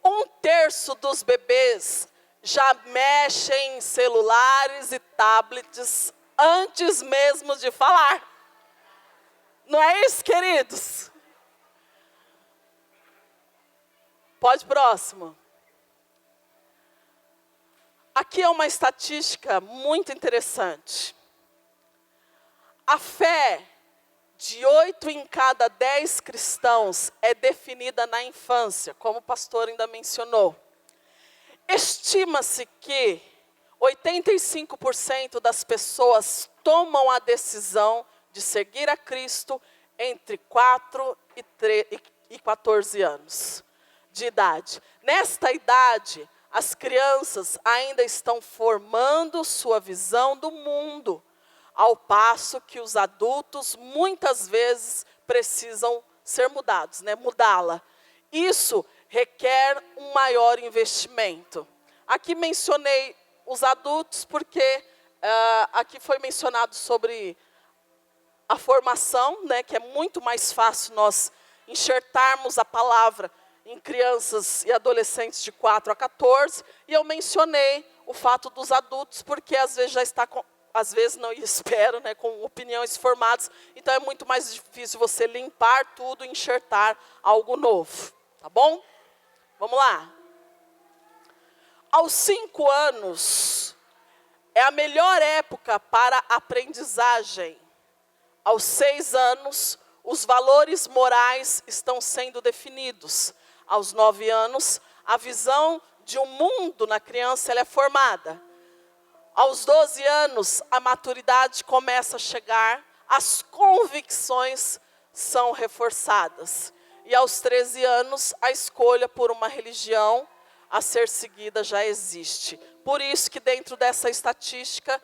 1/3 dos bebês já mexem em celulares e tablets antes mesmo de falar. Não é isso, queridos? Pode próximo. Aqui é uma estatística muito interessante. A fé de 8 em cada 10 cristãos é definida na infância, como o pastor ainda mencionou. Estima-se que 85% das pessoas tomam a decisão de seguir a Cristo entre 4 e 14 anos de idade. Nesta idade, as crianças ainda estão formando sua visão do mundo, ao passo que os adultos muitas vezes precisam ser mudados, né? Mudá-la. Isso requer um maior investimento. Aqui mencionei os adultos porque aqui foi mencionado sobre a formação, né, que é muito mais fácil nós enxertarmos a palavra em crianças e adolescentes de 4 a 14. E eu mencionei o fato dos adultos porque às vezes já está às vezes não espero, né, com opiniões formadas. Então é muito mais difícil você limpar tudo e enxertar algo novo. Tá bom? Vamos lá. Aos 5 anos é a melhor época para a aprendizagem. Aos 6 anos, os valores morais estão sendo definidos. Aos 9 anos, a visão de um mundo na criança ela é formada. Aos 12 anos, a maturidade começa a chegar, as convicções são reforçadas. E aos 13 anos, a escolha por uma religião a ser seguida já existe. Por isso que dentro dessa estatística,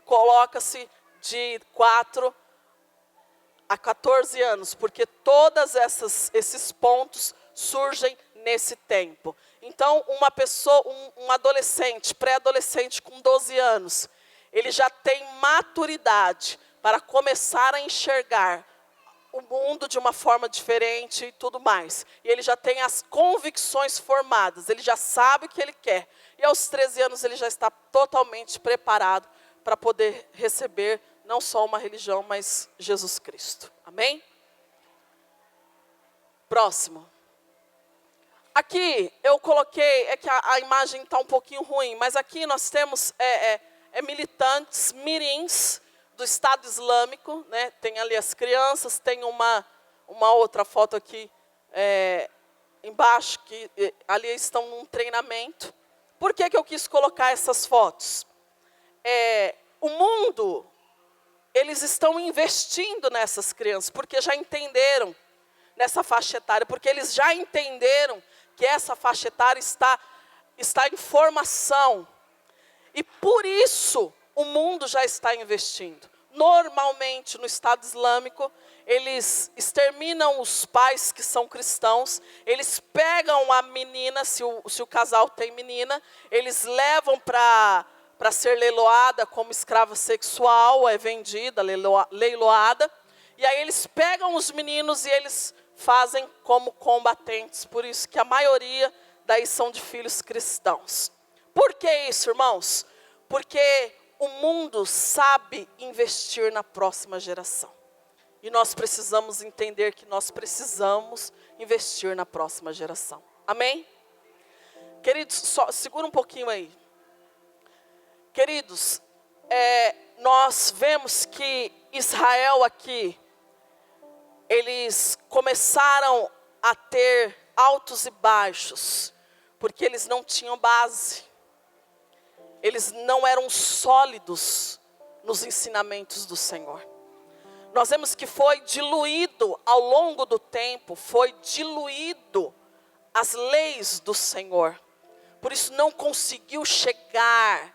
coloca-se de 4 a 14 anos, porque todos esses pontos surgem nesse tempo. Então, uma pessoa, um adolescente, pré-adolescente com 12 anos, ele já tem maturidade para começar a enxergar o mundo de uma forma diferente e tudo mais. E ele já tem as convicções formadas, ele já sabe o que ele quer. E aos 13 anos ele já está totalmente preparado para poder receber não só uma religião, mas Jesus Cristo. Amém? Próximo. Aqui eu coloquei, é que a imagem está um pouquinho ruim, mas aqui nós temos militantes, mirins do Estado Islâmico, né? Tem ali as crianças, tem uma outra foto aqui embaixo, que ali estão num treinamento. Por que eu quis colocar essas fotos? O mundo, eles estão investindo nessas crianças, porque já entenderam, nessa faixa etária, porque eles já entenderam que essa faixa etária está em formação. E por isso o mundo já está investindo. Normalmente, no Estado Islâmico, eles exterminam os pais que são cristãos, eles pegam a menina, se o casal tem menina, eles levam para ser leiloada como escrava sexual, é vendida, leiloada, e aí eles pegam os meninos e eles fazem como combatentes, por isso que a maioria daí são de filhos cristãos. Por que isso, irmãos? Porque o mundo sabe investir na próxima geração. E nós precisamos entender que nós precisamos investir na próxima geração. Amém? Queridos, segura um pouquinho aí. Queridos, nós vemos que Israel aqui, eles começaram a ter altos e baixos, porque eles não tinham base. Eles não eram sólidos nos ensinamentos do Senhor. Nós vemos que foi diluído ao longo do tempo, foi diluído as leis do Senhor. Por isso não conseguiu chegar,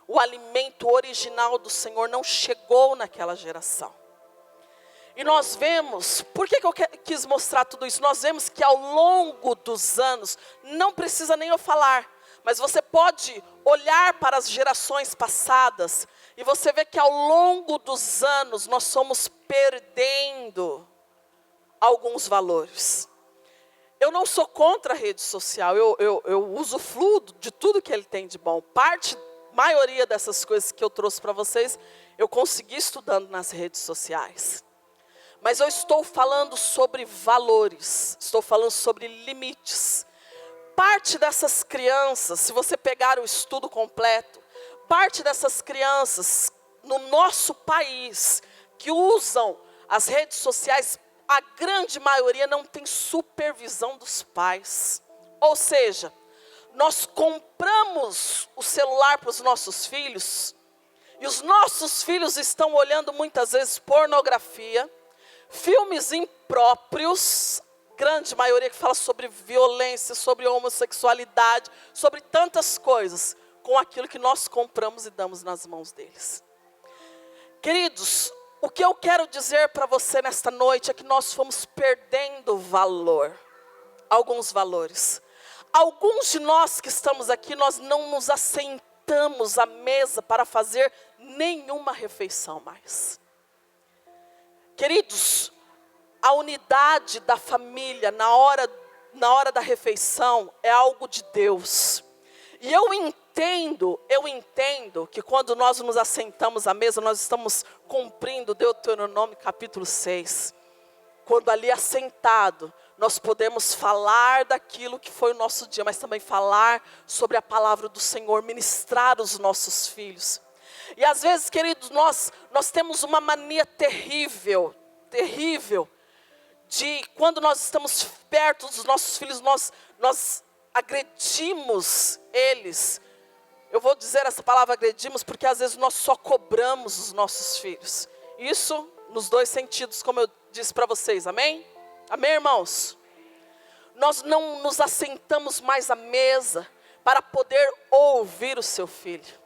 o alimento original do Senhor não chegou naquela geração. E nós vemos, por que eu quis mostrar tudo isso? Nós vemos que ao longo dos anos, não precisa nem eu falar, mas você pode olhar para as gerações passadas e você vê que ao longo dos anos nós somos perdendo alguns valores. Eu não sou contra a rede social, eu usufruo de tudo que ele tem de bom. Maioria dessas coisas que eu trouxe para vocês, eu consegui estudando nas redes sociais. Mas eu estou falando sobre valores, estou falando sobre limites. Parte dessas crianças, se você pegar o estudo completo, parte dessas crianças no nosso país que usam as redes sociais, a grande maioria não tem supervisão dos pais. Ou seja, nós compramos o celular para os nossos filhos e os nossos filhos estão olhando muitas vezes pornografia, filmes impróprios, grande maioria que fala sobre violência, sobre homossexualidade, sobre tantas coisas, com aquilo que nós compramos e damos nas mãos deles. Queridos, o que eu quero dizer para você nesta noite é que nós fomos perdendo valor, alguns valores. Alguns de nós que estamos aqui, nós não nos assentamos à mesa para fazer nenhuma refeição mais. Queridos, a unidade da família na hora da refeição é algo de Deus. E eu entendo que quando nós nos assentamos à mesa, nós estamos cumprindo Deuteronômio capítulo 6. Quando ali assentado, nós podemos falar daquilo que foi o nosso dia, mas também falar sobre a palavra do Senhor, ministrar os nossos filhos. E às vezes, queridos, nós temos uma mania terrível, de quando nós estamos perto dos nossos filhos, nós agredimos eles. Eu vou dizer essa palavra agredimos porque às vezes nós só cobramos os nossos filhos. Isso nos dois sentidos, como eu disse para vocês, amém? Amém, irmãos? Nós não nos assentamos mais à mesa para poder ouvir o seu filho.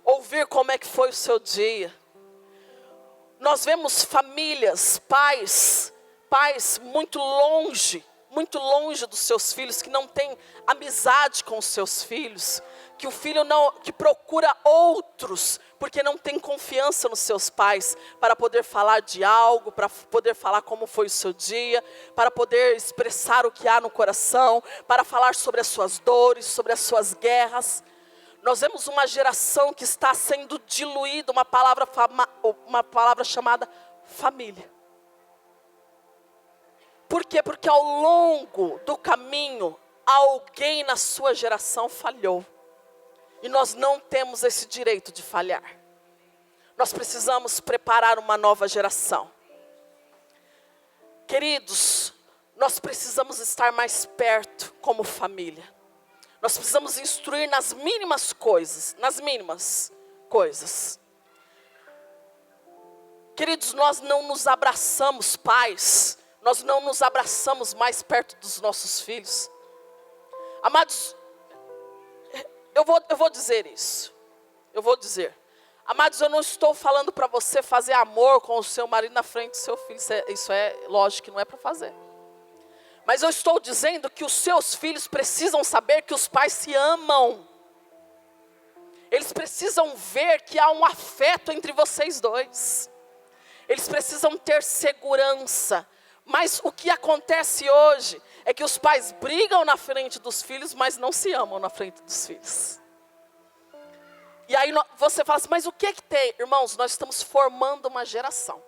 Ouvir como é que foi o seu dia. Nós vemos famílias, pais muito longe dos seus filhos, que não têm amizade com os seus filhos, que o filho que procura outros, porque não tem confiança nos seus pais, para poder falar de algo, para poder falar como foi o seu dia, para poder expressar o que há no coração, para falar sobre as suas dores, sobre as suas guerras. Nós vemos uma geração que está sendo diluída, uma palavra chamada família. Por quê? Porque ao longo do caminho, alguém na sua geração falhou. E nós não temos esse direito de falhar. Nós precisamos preparar uma nova geração. Queridos, nós precisamos estar mais perto como família. Nós precisamos instruir nas mínimas coisas. Queridos, nós não nos abraçamos, pais. Nós não nos abraçamos mais perto dos nossos filhos. Amados, eu vou dizer isso. Amados, eu não estou falando para você fazer amor com o seu marido na frente do seu filho. Isso é lógico que não é para fazer. Mas eu estou dizendo que os seus filhos precisam saber que os pais se amam. Eles precisam ver que há um afeto entre vocês dois. Eles precisam ter segurança. Mas o que acontece hoje é que os pais brigam na frente dos filhos, mas não se amam na frente dos filhos. E aí você fala assim, mas o que tem? Irmãos, nós estamos formando uma geração.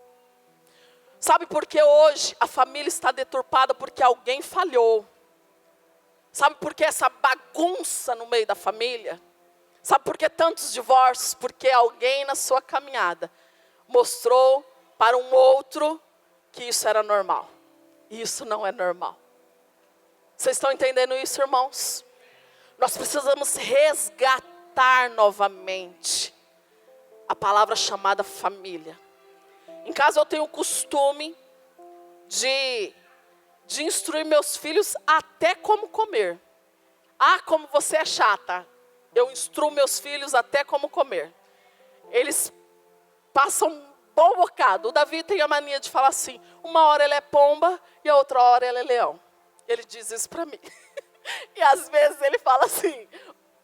Sabe por que hoje a família está deturpada? Porque alguém falhou. Sabe por que essa bagunça no meio da família? Sabe por que tantos divórcios? Porque alguém na sua caminhada mostrou para um outro que isso era normal. E isso não é normal. Vocês estão entendendo isso, irmãos? Nós precisamos resgatar novamente a palavra chamada família. Em casa eu tenho o costume de instruir meus filhos até como comer. Ah, como você é chata. Eu instruo meus filhos até como comer. Eles passam um bom bocado. O Davi tem a mania de falar assim, uma hora ele é pomba e a outra hora ele é leão. Ele diz isso para mim. E às vezes ele fala assim,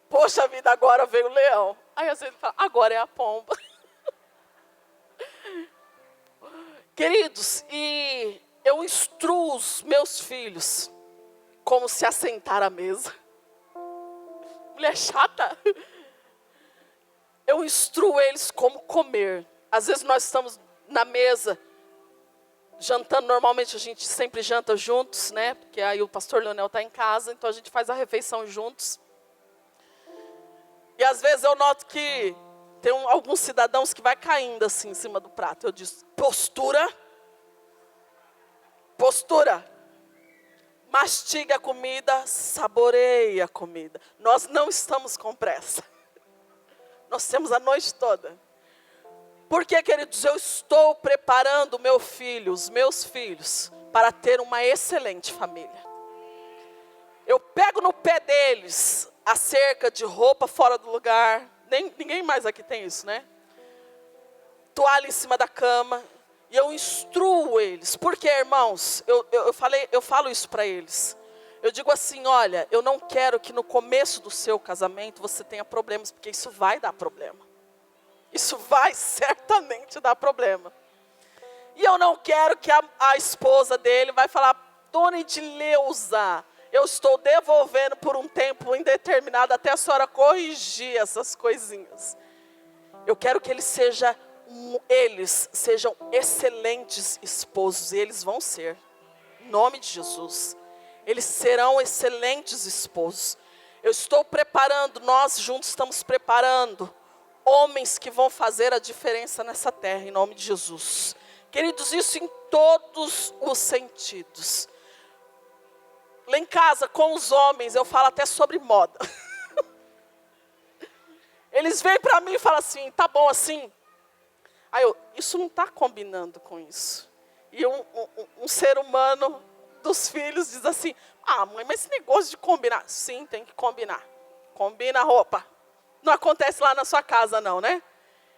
poxa vida, agora veio o leão. Aí às vezes ele fala, agora é a pomba. Queridos, e eu instruo os meus filhos como se assentar à mesa. Mulher chata. Eu instruo eles como comer. Às vezes nós estamos na mesa, jantando. Normalmente a gente sempre janta juntos, né? Porque aí o pastor Leonel está em casa, então a gente faz a refeição juntos. E às vezes eu noto que tem alguns cidadãos que vai caindo assim em cima do prato. Eu disse, postura. Mastiga a comida, saboreia a comida. Nós não estamos com pressa. Nós temos a noite toda. Porque, queridos, eu estou preparando os meus filhos, para ter uma excelente família. Eu pego no pé deles acerca de roupa fora do lugar. Ninguém mais aqui tem isso, né? Toalha em cima da cama. E eu instruo eles. Porque, irmãos, eu falo isso para eles. Eu digo assim, olha, eu não quero que no começo do seu casamento você tenha problemas, porque isso vai dar problema. Isso vai certamente dar problema. E eu não quero que a esposa dele vai falar, Dona Edileuza, eu estou devolvendo por um tempo indeterminado até a senhora corrigir essas coisinhas. Eu quero que eles sejam excelentes esposos, e eles vão ser, em nome de Jesus. Eles serão excelentes esposos. Eu estou preparando, nós juntos estamos preparando homens que vão fazer a diferença nessa terra, em nome de Jesus. Queridos, isso em todos os sentidos. Lá em casa, com os homens, eu falo até sobre moda. Eles vêm para mim e falam assim, tá bom assim? Aí isso não está combinando com isso. E um ser humano dos filhos diz assim, mãe, mas esse negócio de combinar. Sim, tem que combinar. Combina a roupa. Não acontece lá na sua casa não, né?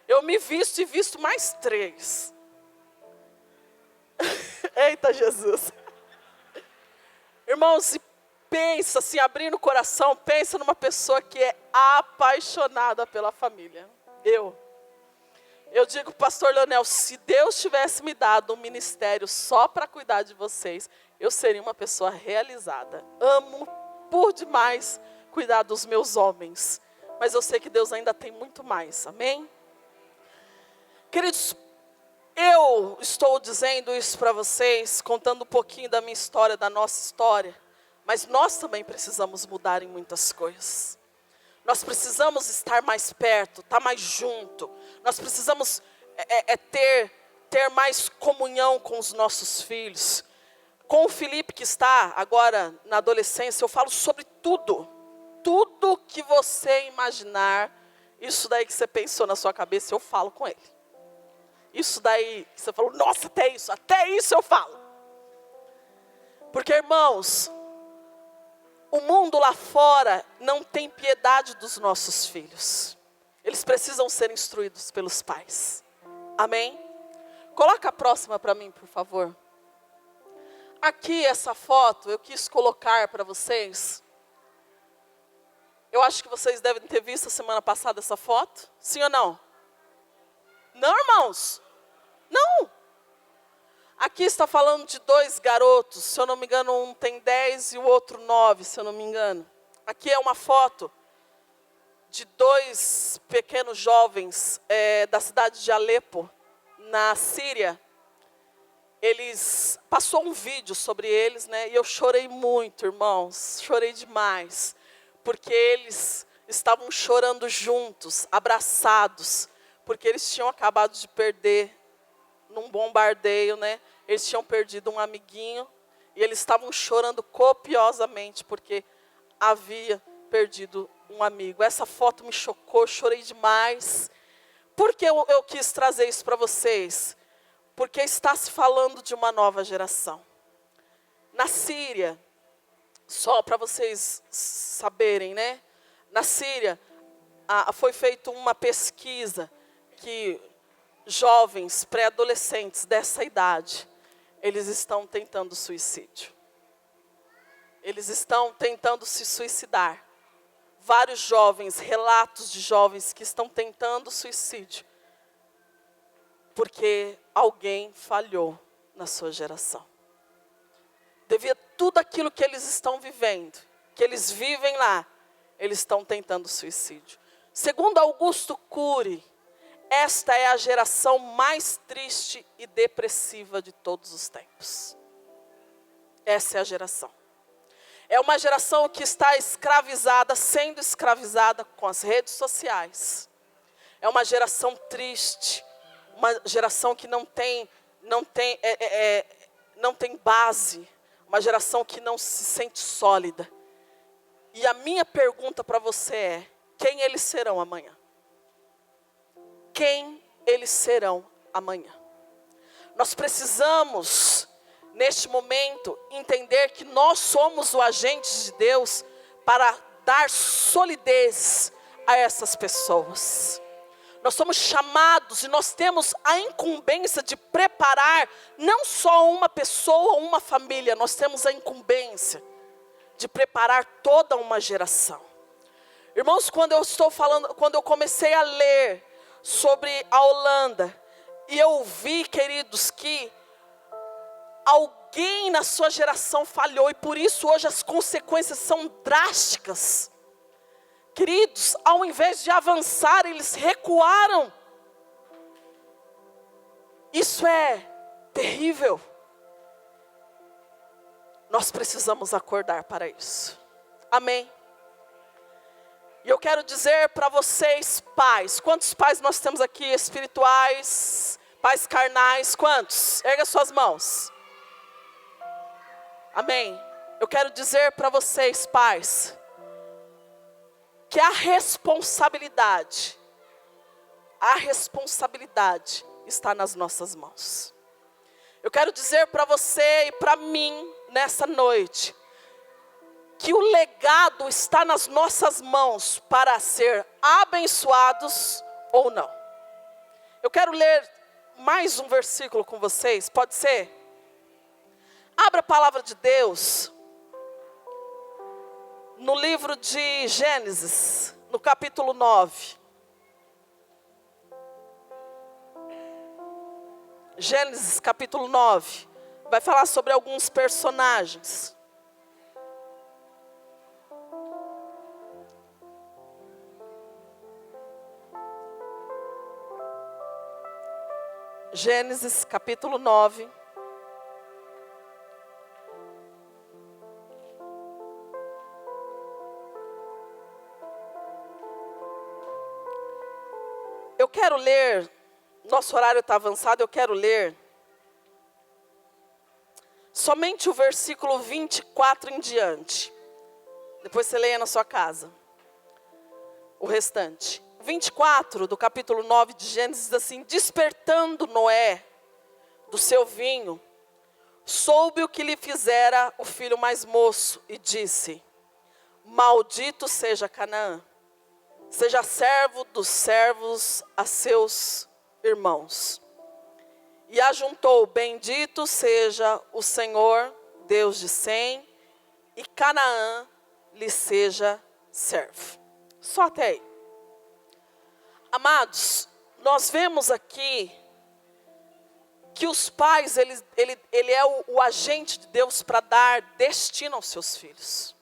Eu me visto e visto mais 3. Eita Jesus. Irmãos, pensa assim, abrindo o coração, pensa numa pessoa que é apaixonada pela família. Eu digo, pastor Leonel, se Deus tivesse me dado um ministério só para cuidar de vocês, eu seria uma pessoa realizada. Amo por demais cuidar dos meus homens. Mas eu sei que Deus ainda tem muito mais, amém? Queridos, eu estou dizendo isso para vocês, contando um pouquinho da minha história, da nossa história. Mas nós também precisamos mudar em muitas coisas. Nós precisamos estar mais perto, estar mais junto. Nós precisamos ter mais comunhão com os nossos filhos. Com o Felipe que está agora na adolescência, eu falo sobre tudo. Tudo que você imaginar, isso daí que você pensou na sua cabeça, eu falo com ele. Isso daí que você falou, nossa, até isso eu falo. Porque, irmãos, o mundo lá fora não tem piedade dos nossos filhos. Eles precisam ser instruídos pelos pais. Amém? Coloca a próxima para mim, por favor. Aqui essa foto eu quis colocar para vocês. Eu acho que vocês devem ter visto a semana passada essa foto. Sim ou não? Não, irmãos? Não. Aqui está falando de 2 garotos. Se eu não me engano, um tem 10 e o outro 9, se eu não me engano. Aqui é uma foto de 2 pequenos jovens da cidade de Alepo, na Síria. Passou um vídeo sobre eles, né? E eu chorei muito, irmãos. Chorei demais. Porque eles estavam chorando juntos, abraçados. Porque eles tinham acabado de perder, num bombardeio, né? Eles tinham perdido um amiguinho. E eles estavam chorando copiosamente, porque havia perdido um amigo. Essa foto me chocou, eu chorei demais. Por que eu quis trazer isso para vocês? Porque está se falando de uma nova geração. Na Síria, só para vocês saberem, né? Na Síria, foi feita uma pesquisa que jovens, pré-adolescentes dessa idade, eles estão tentando suicídio. Eles estão tentando se suicidar. Vários jovens, relatos de jovens que estão tentando suicídio. Porque alguém falhou na sua geração. Devido a tudo aquilo que eles estão vivendo, que eles vivem lá, eles estão tentando suicídio. Segundo Augusto Cury, esta é a geração mais triste e depressiva de todos os tempos. Essa é a geração. É uma geração que está escravizada, sendo escravizada com as redes sociais. É uma geração triste, uma geração que não tem base, uma geração que não se sente sólida. E a minha pergunta para você é, quem eles serão amanhã? Quem eles serão amanhã? Nós precisamos, neste momento, entender que nós somos o agente de Deus para dar solidez a essas pessoas. Nós somos chamados e nós temos a incumbência de preparar não só uma pessoa ou uma família, nós temos a incumbência de preparar toda uma geração. Irmãos, quando eu comecei a ler sobre a Holanda, e eu vi, queridos, que alguém na sua geração falhou, e por isso hoje as consequências são drásticas. Queridos, ao invés de avançar, eles recuaram. Isso é terrível. Nós precisamos acordar para isso. Amém? E eu quero dizer para vocês, pais, quantos pais nós temos aqui espirituais, pais carnais, quantos? Erga suas mãos. Amém? Eu quero dizer para vocês, pais, que a responsabilidade está nas nossas mãos. Eu quero dizer para você e para mim, nessa noite, que o legado está nas nossas mãos para ser abençoados ou não. Eu quero ler mais um versículo com vocês, pode ser? Abra a palavra de Deus no livro de Gênesis, no capítulo 9. Gênesis capítulo 9, vai falar sobre alguns personagens. Gênesis capítulo 9. Eu quero ler, nosso horário está avançado, eu quero ler somente o versículo 24 em diante. Depois você leia na sua casa o restante. 24 do capítulo 9 de Gênesis diz assim: despertando Noé do seu vinho, soube o que lhe fizera o filho mais moço e disse: maldito seja Canaã, seja servo dos servos a seus irmãos. E ajuntou: bendito seja o Senhor, Deus de Sem, e Canaã lhe seja servo. Só até aí. Amados, nós vemos aqui que os pais, ele é o agente de Deus para dar destino aos seus filhos.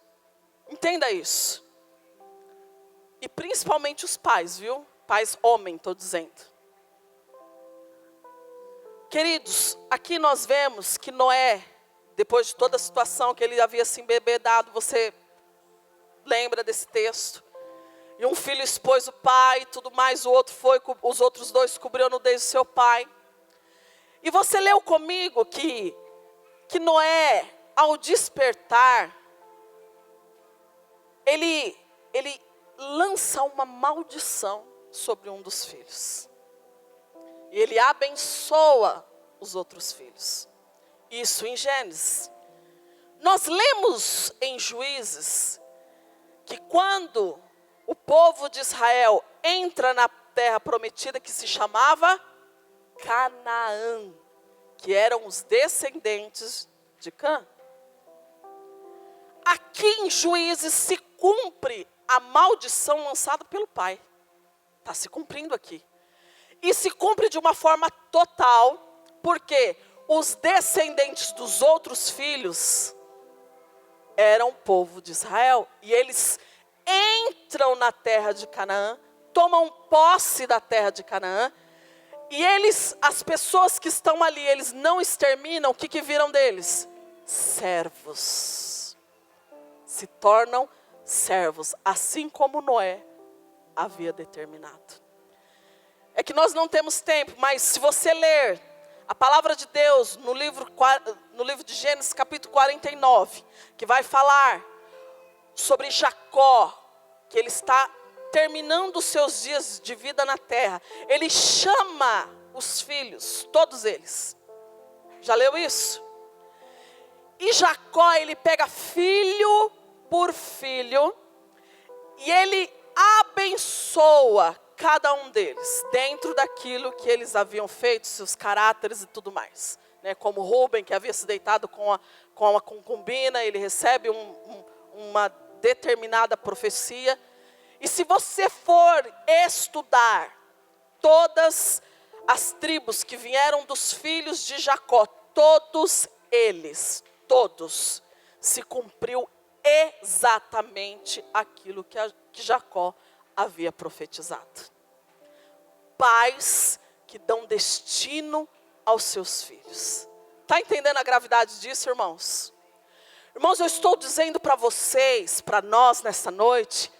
Entenda isso. E principalmente os pais, viu? Pais homem, estou dizendo. Queridos, aqui nós vemos que Noé, depois de toda a situação que ele havia se embebedado, você lembra desse texto? E um filho expôs o pai e tudo mais, o outro foi, os outros dois cobriram a nudez do seu pai. E você leu comigo que Noé, ao despertar, ele lança uma maldição sobre um dos filhos. E ele abençoa os outros filhos. Isso em Gênesis. Nós lemos em Juízes que quando o povo de Israel entra na terra prometida, que se chamava Canaã, que eram os descendentes de Cã. Aqui em Juízes se cumpre a maldição lançada pelo pai. Está se cumprindo aqui. E se cumpre de uma forma total, porque os descendentes dos outros filhos eram o povo de Israel. E eles entram na terra de Canaã, tomam posse da terra de Canaã, e as pessoas que estão ali, eles não exterminam, o que viram deles? Servos. Se tornam servos, assim como Noé havia determinado. É que nós não temos tempo, mas se você ler a palavra de Deus no livro de Gênesis capítulo 49, que vai falar sobre Jacó, que ele está terminando os seus dias de vida na terra. Ele chama os filhos, todos eles. Já leu isso? E Jacó, ele pega filho por filho, e ele abençoa cada um deles, dentro daquilo que eles haviam feito, seus caráteres e tudo mais. Como Rúben, que havia se deitado com a concubina, ele recebe uma determinada profecia. E se você for estudar todas as tribos que vieram dos filhos de Jacó, todos eles, todos, se cumpriu exatamente aquilo que Jacó havia profetizado. Pais que dão destino aos seus filhos. Está entendendo a gravidade disso, irmãos? Irmãos, eu estou dizendo para vocês, para nós nessa noite,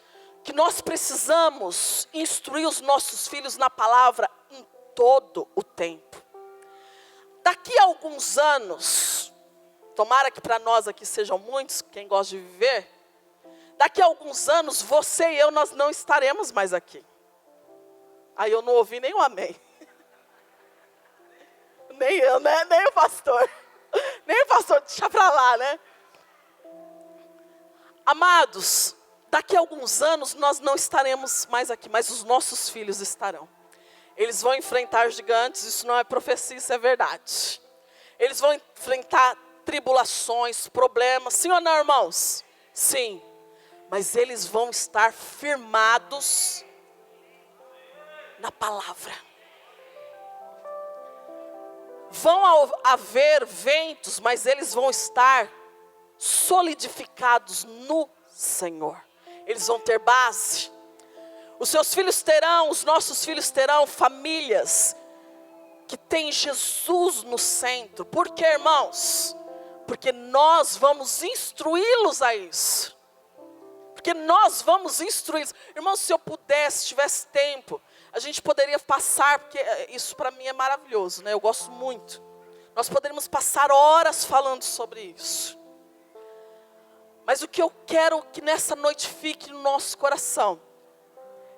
que nós precisamos instruir os nossos filhos na palavra em todo o tempo. Daqui a alguns anos, tomara que para nós aqui sejam muitos, quem gosta de viver, daqui a alguns anos, você e eu, nós não estaremos mais aqui. Aí eu não ouvi nem um amém. Nem eu, né? Nem o pastor. Nem o pastor, deixa para lá, né? Amados, daqui a alguns anos nós não estaremos mais aqui, mas os nossos filhos estarão. Eles vão enfrentar gigantes, isso não é profecia, isso é verdade. Eles vão enfrentar tribulações, problemas, sim ou não, irmãos? Sim, mas eles vão estar firmados na palavra. Vão haver ventos, mas eles vão estar solidificados no Senhor. Eles vão ter base. Os seus filhos terão, os nossos filhos terão famílias que têm Jesus no centro. Por quê, irmãos? Porque nós vamos instruí-los a isso. Porque nós vamos instruí-los. Irmãos, se eu pudesse, se tivesse tempo, a gente poderia passar, porque isso para mim é maravilhoso, né? Eu gosto muito. Nós poderíamos passar horas falando sobre isso. Mas o que eu quero que nessa noite fique no nosso coração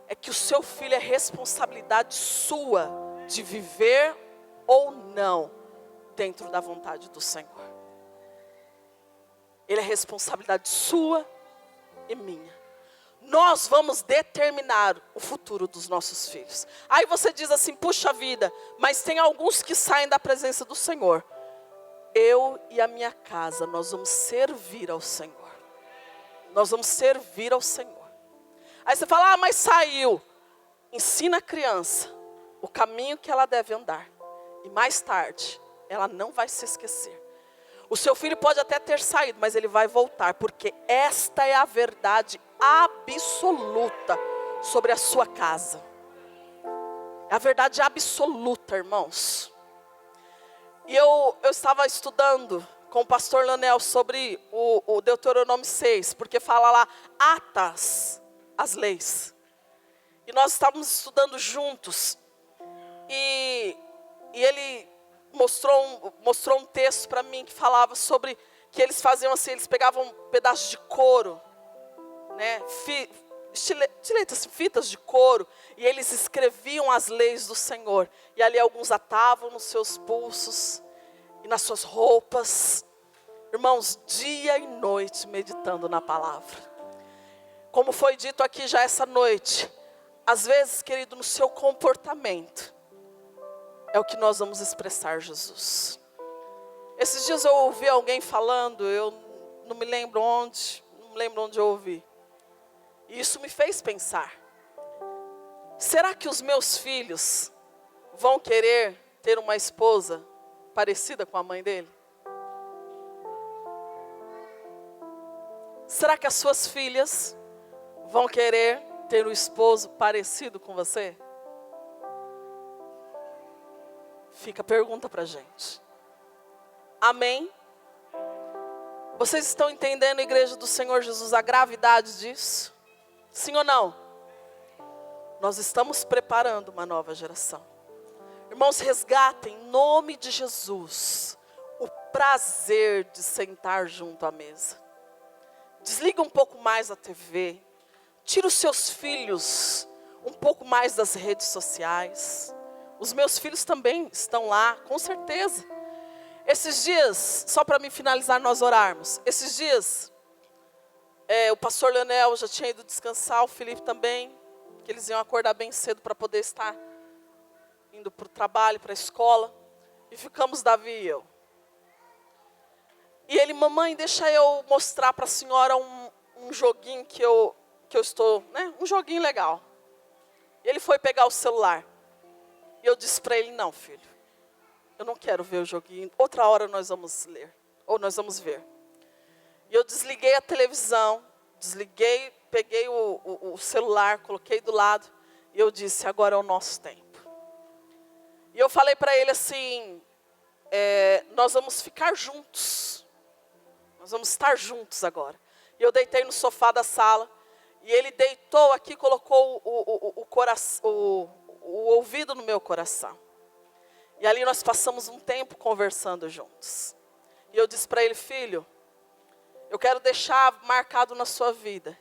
é que o seu filho é responsabilidade sua de viver ou não dentro da vontade do Senhor. Ele é responsabilidade sua e minha. Nós vamos determinar o futuro dos nossos filhos. Aí você diz assim, puxa vida, mas tem alguns que saem da presença do Senhor. Eu e a minha casa, nós vamos servir ao Senhor. Nós vamos servir ao Senhor. Aí você fala, mas saiu. Ensina a criança o caminho que ela deve andar. E mais tarde, ela não vai se esquecer. O seu filho pode até ter saído, mas ele vai voltar. Porque esta é a verdade absoluta sobre a sua casa. É a verdade absoluta, irmãos. E eu estava estudando com o pastor Lanel sobre o Deuteronômio 6, porque fala lá, atas as leis. E nós estávamos estudando juntos. E ele mostrou um texto para mim que falava sobre que eles faziam assim, eles pegavam um pedaço de couro, né, estiletas, fitas de couro, e eles escreviam as leis do Senhor. E ali alguns atavam nos seus pulsos e nas suas roupas. Irmãos, dia e noite meditando na palavra. Como foi dito aqui já essa noite, às vezes, querido, no seu comportamento é o que nós vamos expressar Jesus. Esses dias eu ouvi alguém falando, eu não me lembro onde eu ouvi. E isso me fez pensar. Será que os meus filhos vão querer ter uma esposa parecida com a mãe dele? Será que as suas filhas vão querer ter um esposo parecido com você? Fica a pergunta para a gente. Amém? Vocês estão entendendo, igreja do Senhor Jesus, a gravidade disso? Sim ou não? Nós estamos preparando uma nova geração. Irmãos, resgatem em nome de Jesus o prazer de sentar junto à mesa. Desliga um pouco mais a TV. Tira os seus filhos um pouco mais das redes sociais. Os meus filhos também estão lá, com certeza. Esses dias, só para me finalizar, nós orarmos. Esses dias, o pastor Leonel já tinha ido descansar, o Felipe também, que eles iam acordar bem cedo para poder estar indo para o trabalho, para a escola. E ficamos Davi e eu. E ele, mamãe, deixa eu mostrar para a senhora joguinho que eu estou, né? Um joguinho legal. Ele foi pegar o celular. E eu disse para ele, não, filho, eu não quero ver o joguinho. Outra hora nós vamos ler, ou nós vamos ver. E eu desliguei a televisão, peguei o celular, coloquei do lado. E eu disse, agora é o nosso tempo. E eu falei para ele assim, nós vamos ficar juntos. Nós vamos estar juntos agora. E eu deitei no sofá da sala. E ele deitou aqui, colocou o ouvido no meu coração. E ali nós passamos um tempo conversando juntos. E eu disse para ele, filho, eu quero deixar marcado na sua vida,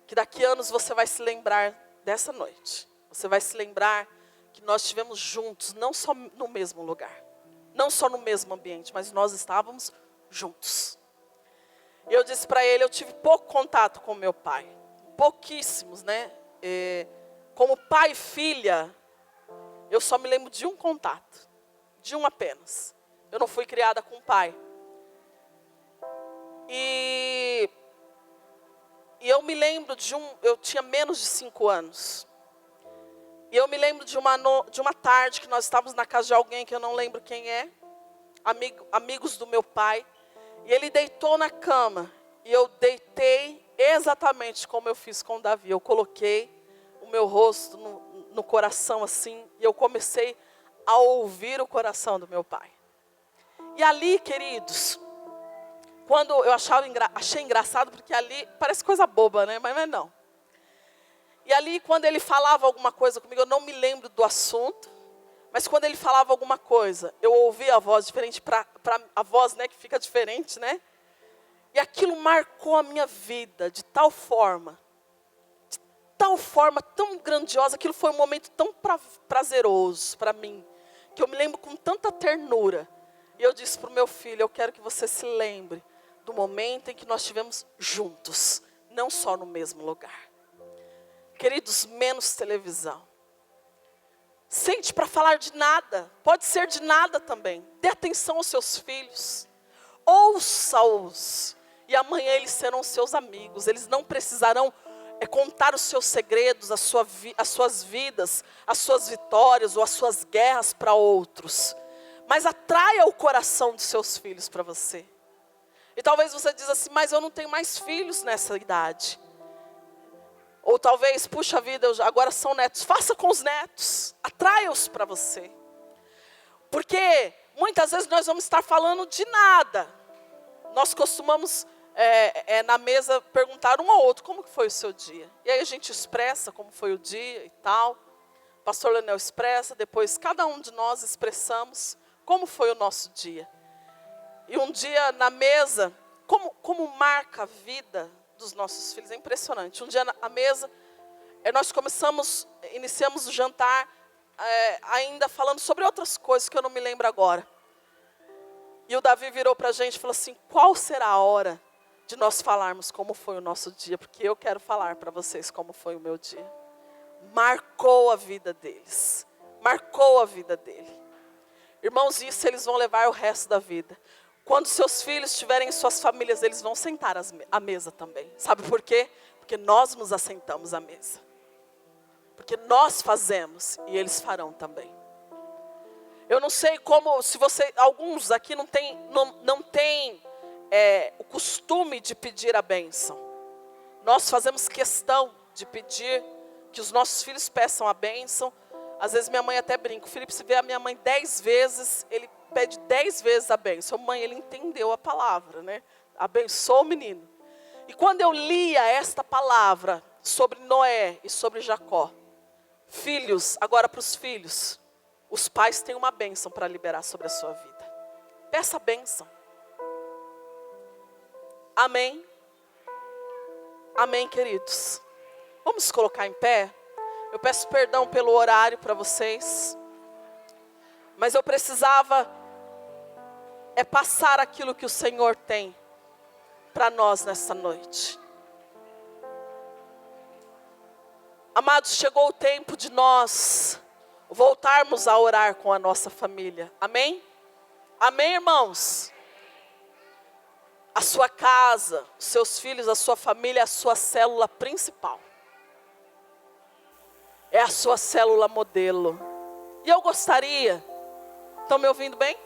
que daqui a anos você vai se lembrar dessa noite. Você vai se lembrar que nós estivemos juntos, não só no mesmo lugar, não só no mesmo ambiente, mas nós estávamos juntos. E eu disse para ele, eu tive pouco contato com meu pai, pouquíssimos, né? Como pai e filha, eu só me lembro de um contato, de um apenas. Eu não fui criada com pai. E eu me lembro eu tinha menos de 5 anos. E eu me lembro de uma tarde que nós estávamos na casa de alguém que eu não lembro quem é, amigos do meu pai. E ele deitou na cama. E eu deitei exatamente como eu fiz com Davi. Eu coloquei o meu rosto no coração assim. E eu comecei a ouvir o coração do meu pai. E ali, queridos, quando eu achei engraçado, porque ali parece coisa boba, né? Mas não. E ali, quando ele falava alguma coisa comigo, eu não me lembro do assunto, mas quando ele falava alguma coisa, eu ouvia a voz diferente, para a voz, né, que fica diferente, né? E aquilo marcou a minha vida de tal forma tão grandiosa, aquilo foi um momento tão prazeroso para mim, que eu me lembro com tanta ternura. E eu disse para o meu filho, eu quero que você se lembre do momento em que nós estivemos juntos, não só no mesmo lugar. Queridos, menos televisão. Sente para falar de nada, pode ser de nada também. Dê atenção aos seus filhos, ouça-os, e amanhã eles serão seus amigos. Eles não precisarão contar os seus segredos, as suas vidas, as suas vitórias ou as suas guerras para outros. Mas atraia o coração dos seus filhos para você. E talvez você diz assim, mas eu não tenho mais filhos nessa idade. Ou talvez, puxa vida, agora são netos. Faça com os netos. Atraia-os para você. Porque muitas vezes nós vamos estar falando de nada. Nós costumamos, na mesa, perguntar um ao outro, como que foi o seu dia? E aí a gente expressa como foi o dia e tal. O pastor Leonel expressa, depois cada um de nós expressamos como foi o nosso dia. E um dia na mesa, como marca a vida dos nossos filhos, é impressionante. Um dia na mesa, nós iniciamos o jantar, ainda falando sobre outras coisas que eu não me lembro agora. E o Davi virou para a gente e falou assim, qual será a hora de nós falarmos como foi o nosso dia? Porque eu quero falar para vocês como foi o meu dia. Marcou a vida deles. Marcou a vida dele. Irmãos, isso eles vão levar o resto da vida. Quando seus filhos estiverem em suas famílias, eles vão sentar à mesa também. Sabe por quê? Porque nós nos assentamos à mesa. Porque nós fazemos e eles farão também. Eu não sei como, se alguns aqui não tem o costume de pedir a bênção. Nós fazemos questão de pedir que os nossos filhos peçam a bênção. Às vezes minha mãe até brinca, o Felipe, se vê a minha mãe 10 vezes, ele pede 10 vezes a bênção. Mãe, ele entendeu a palavra, né? Abençoa o menino. E quando eu lia esta palavra sobre Noé e sobre Jacó, filhos, agora para os filhos, os pais têm uma bênção para liberar sobre a sua vida. Peça a bênção. Amém? Amém, queridos? Vamos colocar em pé? Eu peço perdão pelo horário para vocês. Mas eu precisava passar aquilo que o Senhor tem para nós nessa noite. Amados, chegou o tempo de nós voltarmos a orar com a nossa família. Amém? Amém, irmãos? a sua casa, os seus filhos, a sua família é a sua célula principal. É a sua célula modelo. E eu gostaria, estão me ouvindo bem?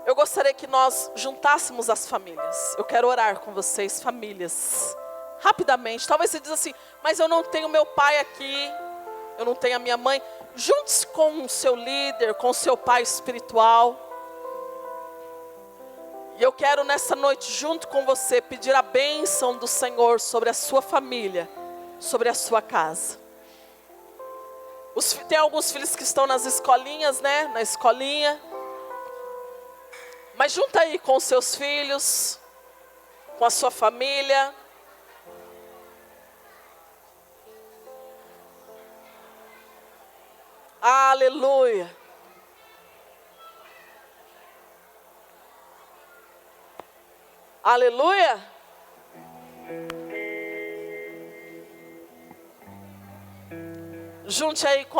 Eu gostaria que nós juntássemos as famílias. Eu quero orar com vocês, famílias. Rapidamente, talvez você diz assim, mas eu não tenho meu pai aqui, eu não tenho a minha mãe. Junte-se com o seu líder, com o seu pai espiritual. E eu quero nessa noite, junto com você, pedir a bênção do Senhor sobre a sua família, sobre a sua casa. Tem alguns filhos que estão nas escolinhas, né? Na escolinha. Mas junta aí com os seus filhos, com a sua família. Aleluia. Aleluia. Junte aí com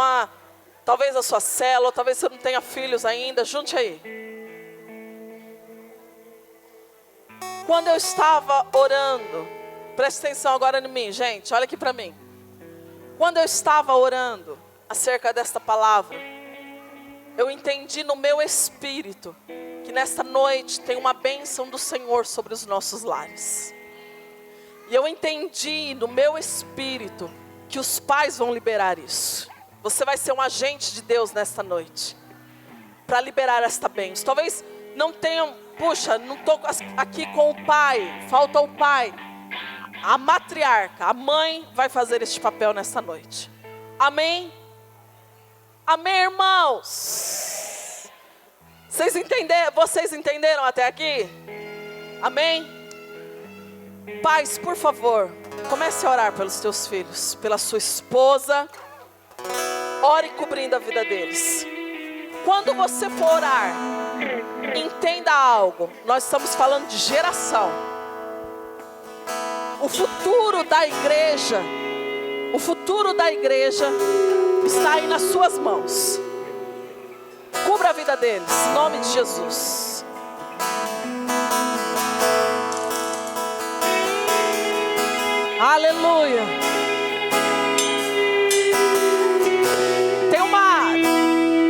talvez a sua célula, talvez você não tenha filhos ainda, junte aí. Quando eu estava orando, presta atenção agora em mim, gente, olha aqui para mim. Quando eu estava orando acerca desta palavra, eu entendi no meu espírito que nesta noite tem uma bênção do Senhor sobre os nossos lares. E eu entendi no meu espírito que os pais vão liberar isso. Você vai ser um agente de Deus nesta noite, para liberar esta bênção. Talvez não tenham, puxa, não estou aqui com o pai, falta o pai. A matriarca, a mãe vai fazer este papel nesta noite. Amém? Amém, irmãos? Vocês entenderam até aqui? Amém? Pais, por favor, comece a orar pelos teus filhos, pela sua esposa. Ore cobrindo a vida deles. Quando você for orar, entenda algo. Nós estamos falando de geração. O futuro da igreja está aí nas suas mãos. Cubra a vida deles, em nome de Jesus. Aleluia.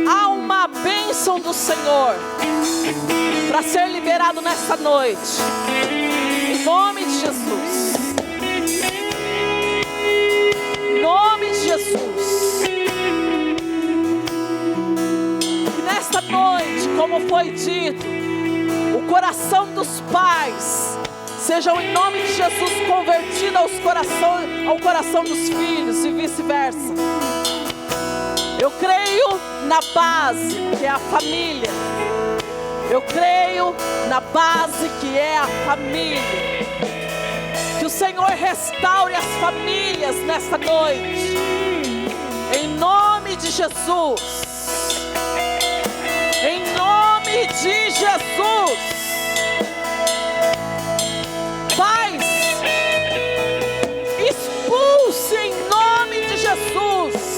Há uma bênção do Senhor para ser liberado nesta noite, em nome de Jesus. Em nome de Jesus. Que nesta noite, como foi dito, o coração dos pais sejam em nome de Jesus convertido ao coração dos filhos e vice-versa. Eu creio na base que é a família. Eu creio na base que é a família. Que o Senhor restaure as famílias nesta noite. Em nome de Jesus. Em nome de Jesus. Pais, expulse em nome de Jesus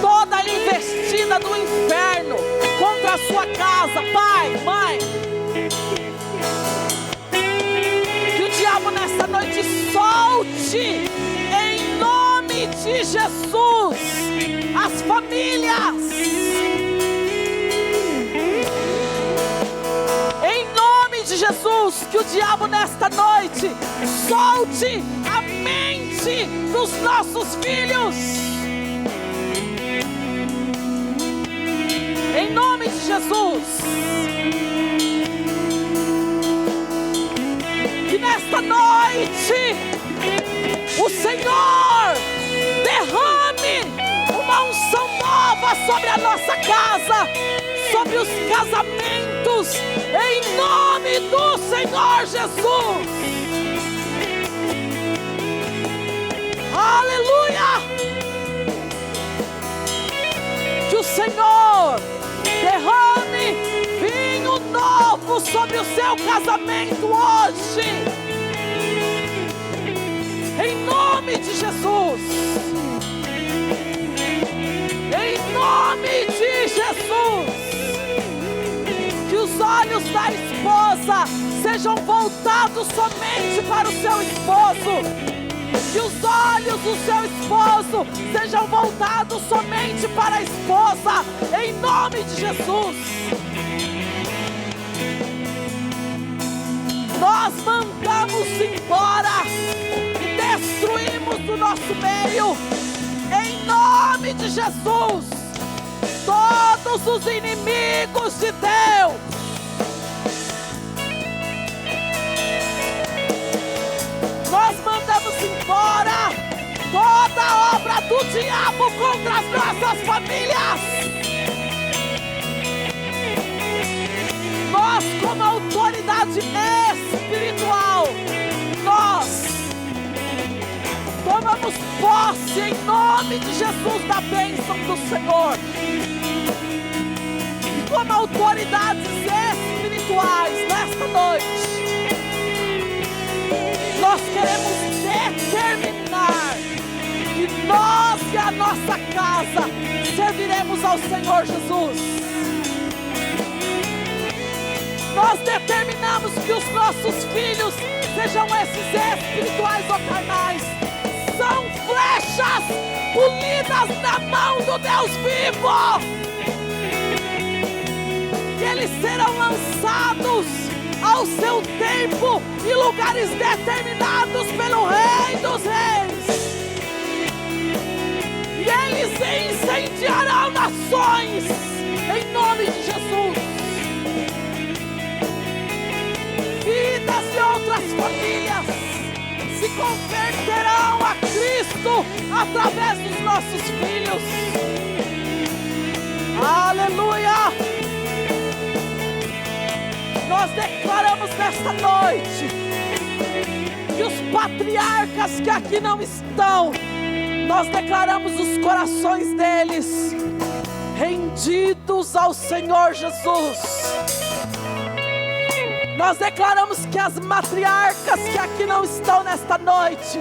toda a investida do inferno contra a sua casa, pai, mãe. Que o diabo nesta noite solte em nome de Jesus as famílias. De Jesus, que o diabo nesta noite solte a mente dos nossos filhos, em nome de Jesus. Que nesta noite o Senhor derrame uma unção nova sobre a nossa casa, sobre os casamentos, em nome do Senhor Jesus. Aleluia! Que o Senhor derrame vinho novo sobre o seu casamento hoje, em nome de Jesus. Em nome de Jesus. Que os olhos da esposa sejam voltados somente para o seu esposo. Que os olhos do seu esposo sejam voltados somente para a esposa, em nome de Jesus. Nós mandamos embora e destruímos do nosso meio, em nome de Jesus, todos os inimigos de Deus. Nós mandamos embora toda a obra do diabo contra as nossas famílias. Nós, como autoridade espiritual, nós tomamos posse em nome de Jesus da bênção do Senhor. E como autoridades espirituais nesta noite, nós queremos determinar que nós e a nossa casa serviremos ao Senhor Jesus. Nós determinamos que os nossos filhos, sejam esses espirituais ou carnais, são flechas polidas na mão do Deus vivo. E eles serão lançados ao seu tempo e lugares determinados pelo Rei dos Reis. E eles incendiarão nações, em nome de Jesus. Vidas de outras famílias se converterão a Cristo através dos nossos filhos. Aleluia! Nós declaramos nesta noite que os patriarcas que aqui não estão, nós declaramos os corações deles rendidos ao Senhor Jesus. Nós declaramos que as matriarcas que aqui não estão nesta noite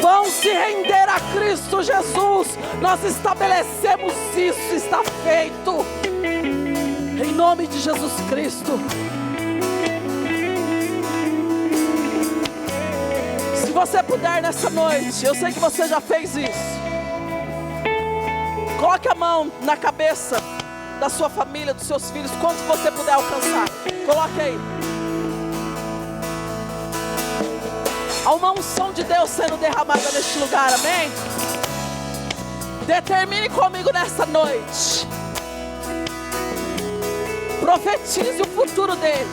vão se render a Cristo Jesus. Nós estabelecemos isso, está feito, em nome de Jesus Cristo. Se você puder nessa noite, eu sei que você já fez isso, coloque a mão na cabeça da sua família, dos seus filhos, quanto você puder alcançar, coloque aí. Há uma unção de Deus sendo derramada neste lugar, amém? Determine comigo nessa noite, profetize o futuro dele,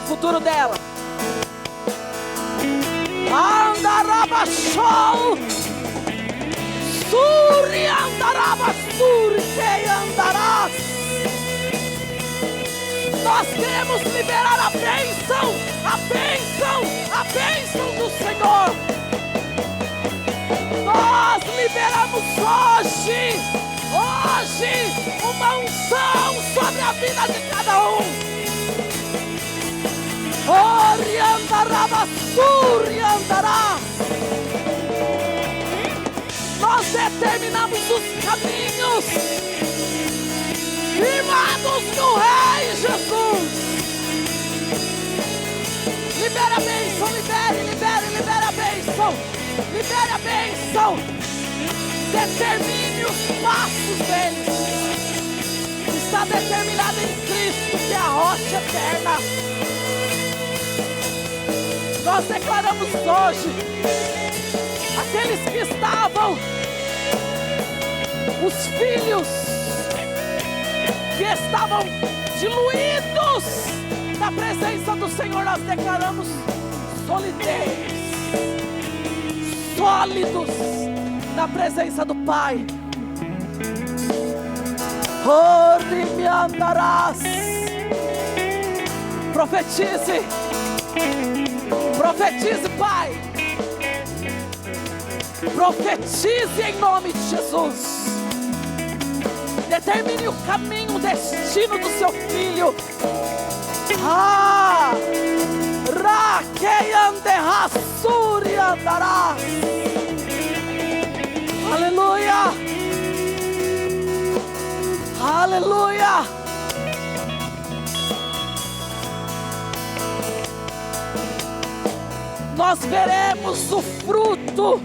o futuro dela. Andaraba show, suri andaraba suri que andarás. Nós queremos liberar a bênção, a bênção, a bênção do Senhor. Nós liberamos hoje, uma unção sobre a vida de cada um. Oriandaraba suriandará. Nós determinamos os caminhos firmados no Rei Jesus. Libere a bênção, libere a bênção. Libere a bênção. Determine os passos deles. Está determinado em Cristo, que é a rocha eterna. Nós declaramos hoje, aqueles que estavam, os filhos que estavam diluídos na presença do Senhor, nós declaramos solidez, sólidos na presença do Pai. Oh, me andarás. Profetize, profetize, Pai. Profetize em nome de Jesus. Determine o caminho, o destino do seu filho. Raquei anderá, suri andará. Aleluia. Aleluia. nós veremos o fruto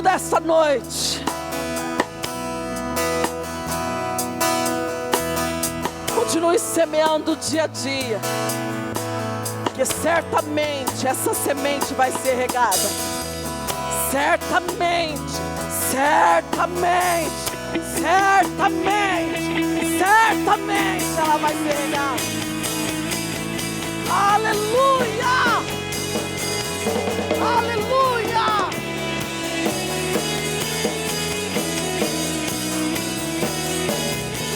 dessa noite. Continue semeando dia a dia, que certamente essa semente vai ser regada. Certamente ela vai ser regada. Aleluia! Aleluia!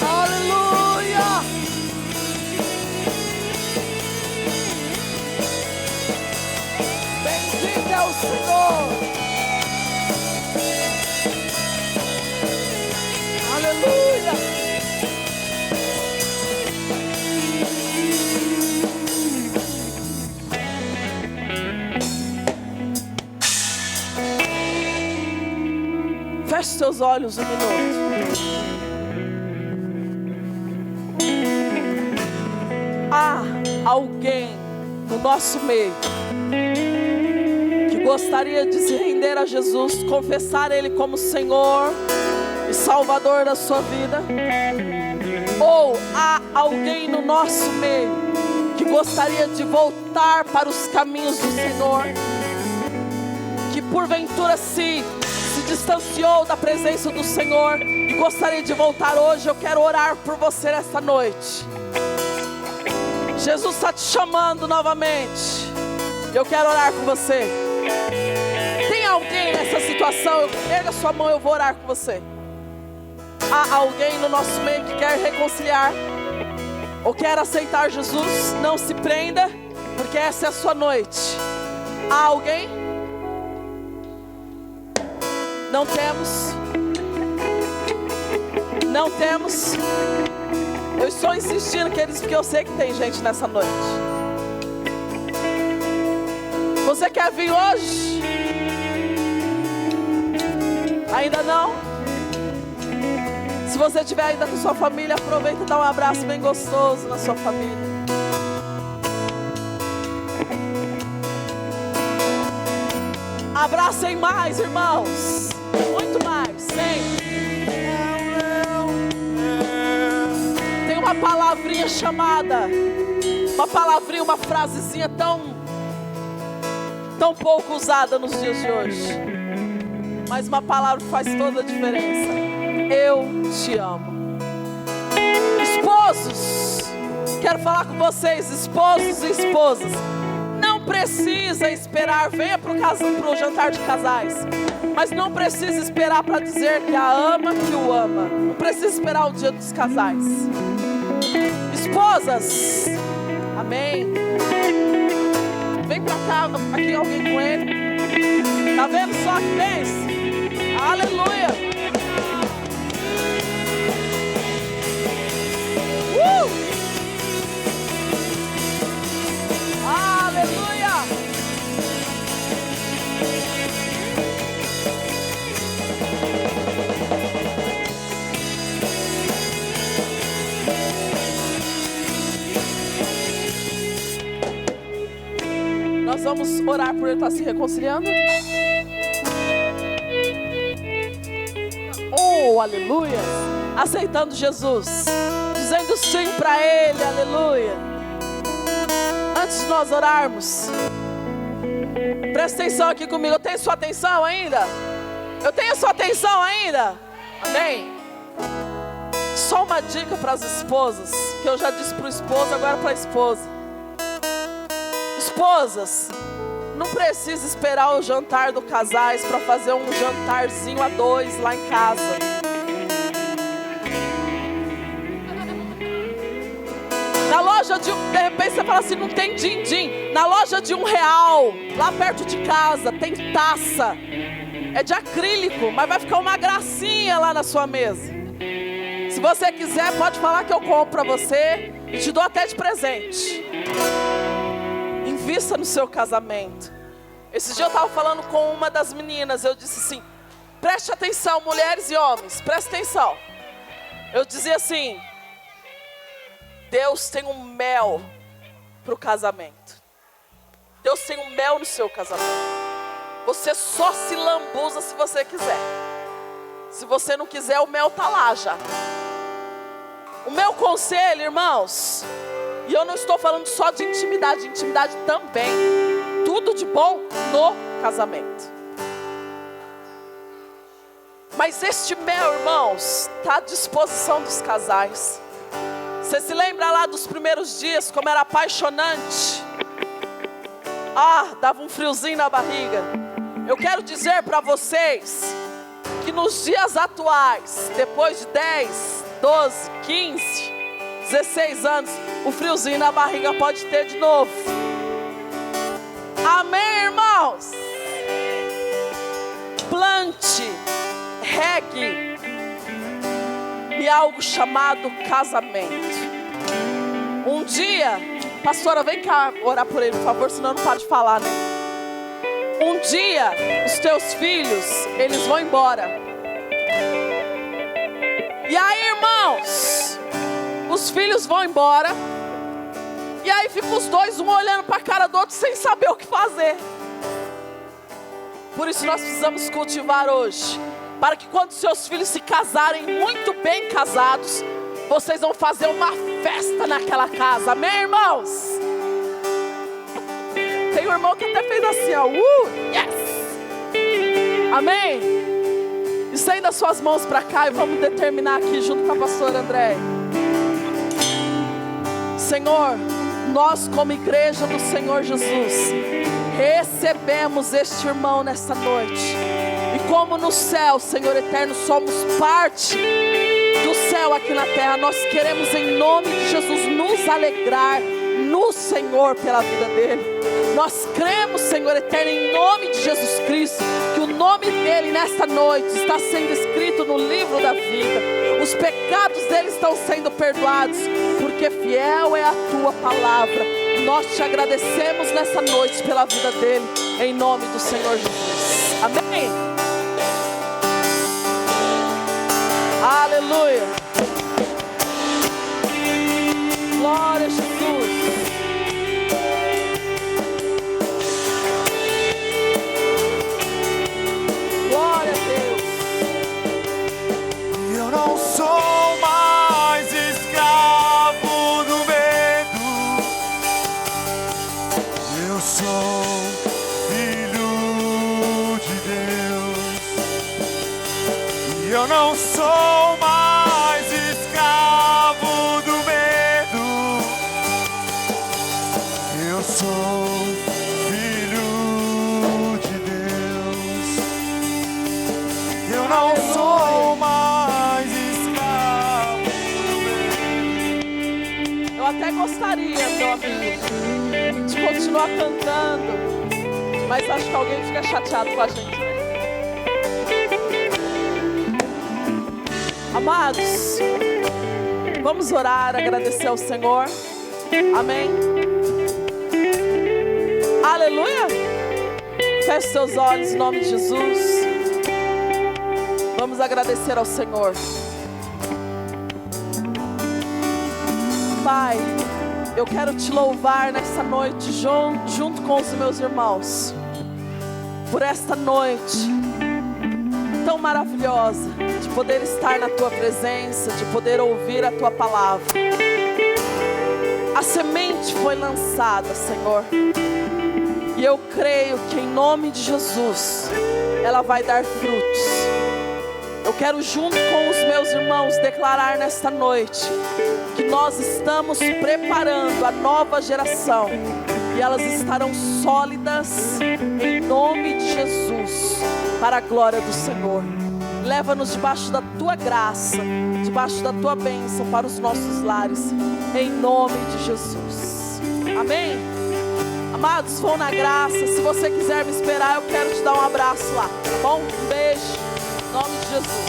Aleluia! Bendito é o Senhor! Aleluia! Feche seus olhos um minuto. Há alguém no nosso meio que gostaria de se render a Jesus, confessar Ele como Senhor e Salvador da sua vida? Ou há alguém no nosso meio que gostaria de voltar para os caminhos do Senhor, que porventura se distanciou da presença do Senhor e gostaria de voltar hoje? Eu quero orar por você nesta noite. Jesus está te chamando novamente. Eu quero orar com você. Tem alguém nessa situação? Erga sua mão, eu vou orar com você. Há alguém no nosso meio que quer reconciliar ou quer aceitar Jesus? Não se prenda, porque essa é a sua noite. Há alguém? Não temos. Não temos. Eu estou insistindo, queridos, porque eu sei que tem gente nessa noite. Você quer vir hoje? Ainda não? Se você estiver ainda com sua família, aproveita e dá um abraço bem gostoso na sua família. Abracem mais, irmãos. Muito mais, sempre. Tem uma palavrinha chamada, uma palavrinha, uma frasezinha tão pouco usada nos dias de hoje, mas uma palavra que faz toda a diferença. Eu te amo. Esposos, quero falar com vocês, esposos e esposas. Não precisa esperar, venha para o jantar de casais, mas não precisa esperar para dizer que a ama, que o ama. Não precisa esperar o dia dos casais. Esposas, amém. Vem para cá, aqui alguém com ele. Tá vendo só que vence? Aleluia. Aleluia. Nós vamos orar por ele estar se reconciliando. Oh, aleluia. Aceitando Jesus, dizendo sim para ele, aleluia. Antes de nós orarmos, presta atenção aqui comigo. Eu tenho sua atenção ainda? Eu tenho sua atenção ainda? Amém? Só uma dica para as esposas, que eu já disse para o esposo, agora para a esposa. Esposas, não precisa esperar o jantar do casais para fazer um jantarzinho a dois lá em casa. Na loja de repente você fala assim, não tem din-din. Na loja de R$1, lá perto de casa, tem taça. É de acrílico, mas vai ficar uma gracinha lá na sua mesa. Se você quiser, pode falar que eu compro para você e te dou até de presente. Invista no seu casamento. Esse dia eu estava falando com uma das meninas, eu disse assim, preste atenção, mulheres e homens, preste atenção. Eu dizia assim, Deus tem um mel para o casamento. Deus tem um mel no seu casamento. Você só se lambuza se você quiser. Se você não quiser, o mel está lá já. O meu conselho, irmãos, e eu não estou falando só de intimidade também. Tudo de bom no casamento. Mas este mel, irmãos, está à disposição dos casais. Você se lembra lá dos primeiros dias, como era apaixonante? Dava um friozinho na barriga. Eu quero dizer para vocês que nos dias atuais, depois de 10, 12, 15, 16 anos, o friozinho na barriga pode ter de novo. Amém, irmãos? Plante, regue e algo chamado casamento. Um dia, pastora, vem cá orar por ele, por favor, senão não para de falar, né? Um dia, os teus filhos, eles vão embora. E aí, irmãos, os filhos vão embora. E aí ficam os dois, um olhando para a cara do outro, sem saber o que fazer. Por isso nós precisamos cultivar hoje, para que quando seus filhos se casarem muito bem casados, vocês vão fazer uma festa naquela casa. Amém, irmãos? Tem um irmão que até fez assim, ó. Yes! Amém? Estenda suas mãos para cá e vamos determinar aqui junto com a pastora André. Senhor, nós como igreja do Senhor Jesus, recebemos este irmão nessa noite. E como no céu, Senhor eterno, somos parte do céu aqui na terra, nós queremos em nome de Jesus nos alegrar no Senhor pela vida dele. Nós cremos, Senhor eterno, em nome de Jesus Cristo, que o nome dele nesta noite está sendo escrito no livro da vida. Os pecados dele estão sendo perdoados, porque fiel é a tua palavra. Nós te agradecemos nessa noite pela vida dele, em nome do Senhor Jesus. Amém? Aleluia. Glória a Jesus. Glória a Deus. Eu não sou mais escravo do medo. Eu sou filho de Deus. E eu não sou mais escravo do medo. Eu sou filho de Deus. Eu não sou mais escravo do medo. Eu até gostaria, meu amigo, de continuar cantando, mas acho que alguém fica chateado com a gente, né? Amados, vamos orar, agradecer ao Senhor. Amém. Aleluia. Feche seus olhos em nome de Jesus. Vamos agradecer ao Senhor. Pai, eu quero te louvar nessa noite junto com os meus irmãos, por esta noite tão maravilhosa, de poder estar na tua presença, de poder ouvir a tua palavra. A semente foi lançada, Senhor, e eu creio que em nome de Jesus ela vai dar frutos. Eu quero junto com os meus irmãos declarar nesta noite que nós estamos preparando a nova geração e elas estarão sólidas em nome de Jesus, para a glória do Senhor. Leva-nos debaixo da tua graça, debaixo da tua bênção para os nossos lares, em nome de Jesus. Amém? Amados, vão na graça. Se você quiser me esperar, eu quero te dar um abraço lá, tá bom? Um beijo, em nome de Jesus.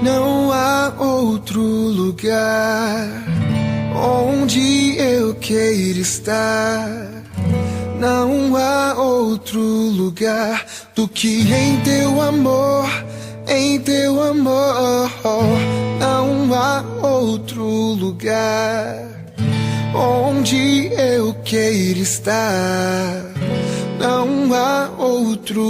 Não há outro lugar onde eu queira estar. Não há outro lugar do que em teu amor, em teu amor. Não há outro lugar onde eu queira estar. Não há outro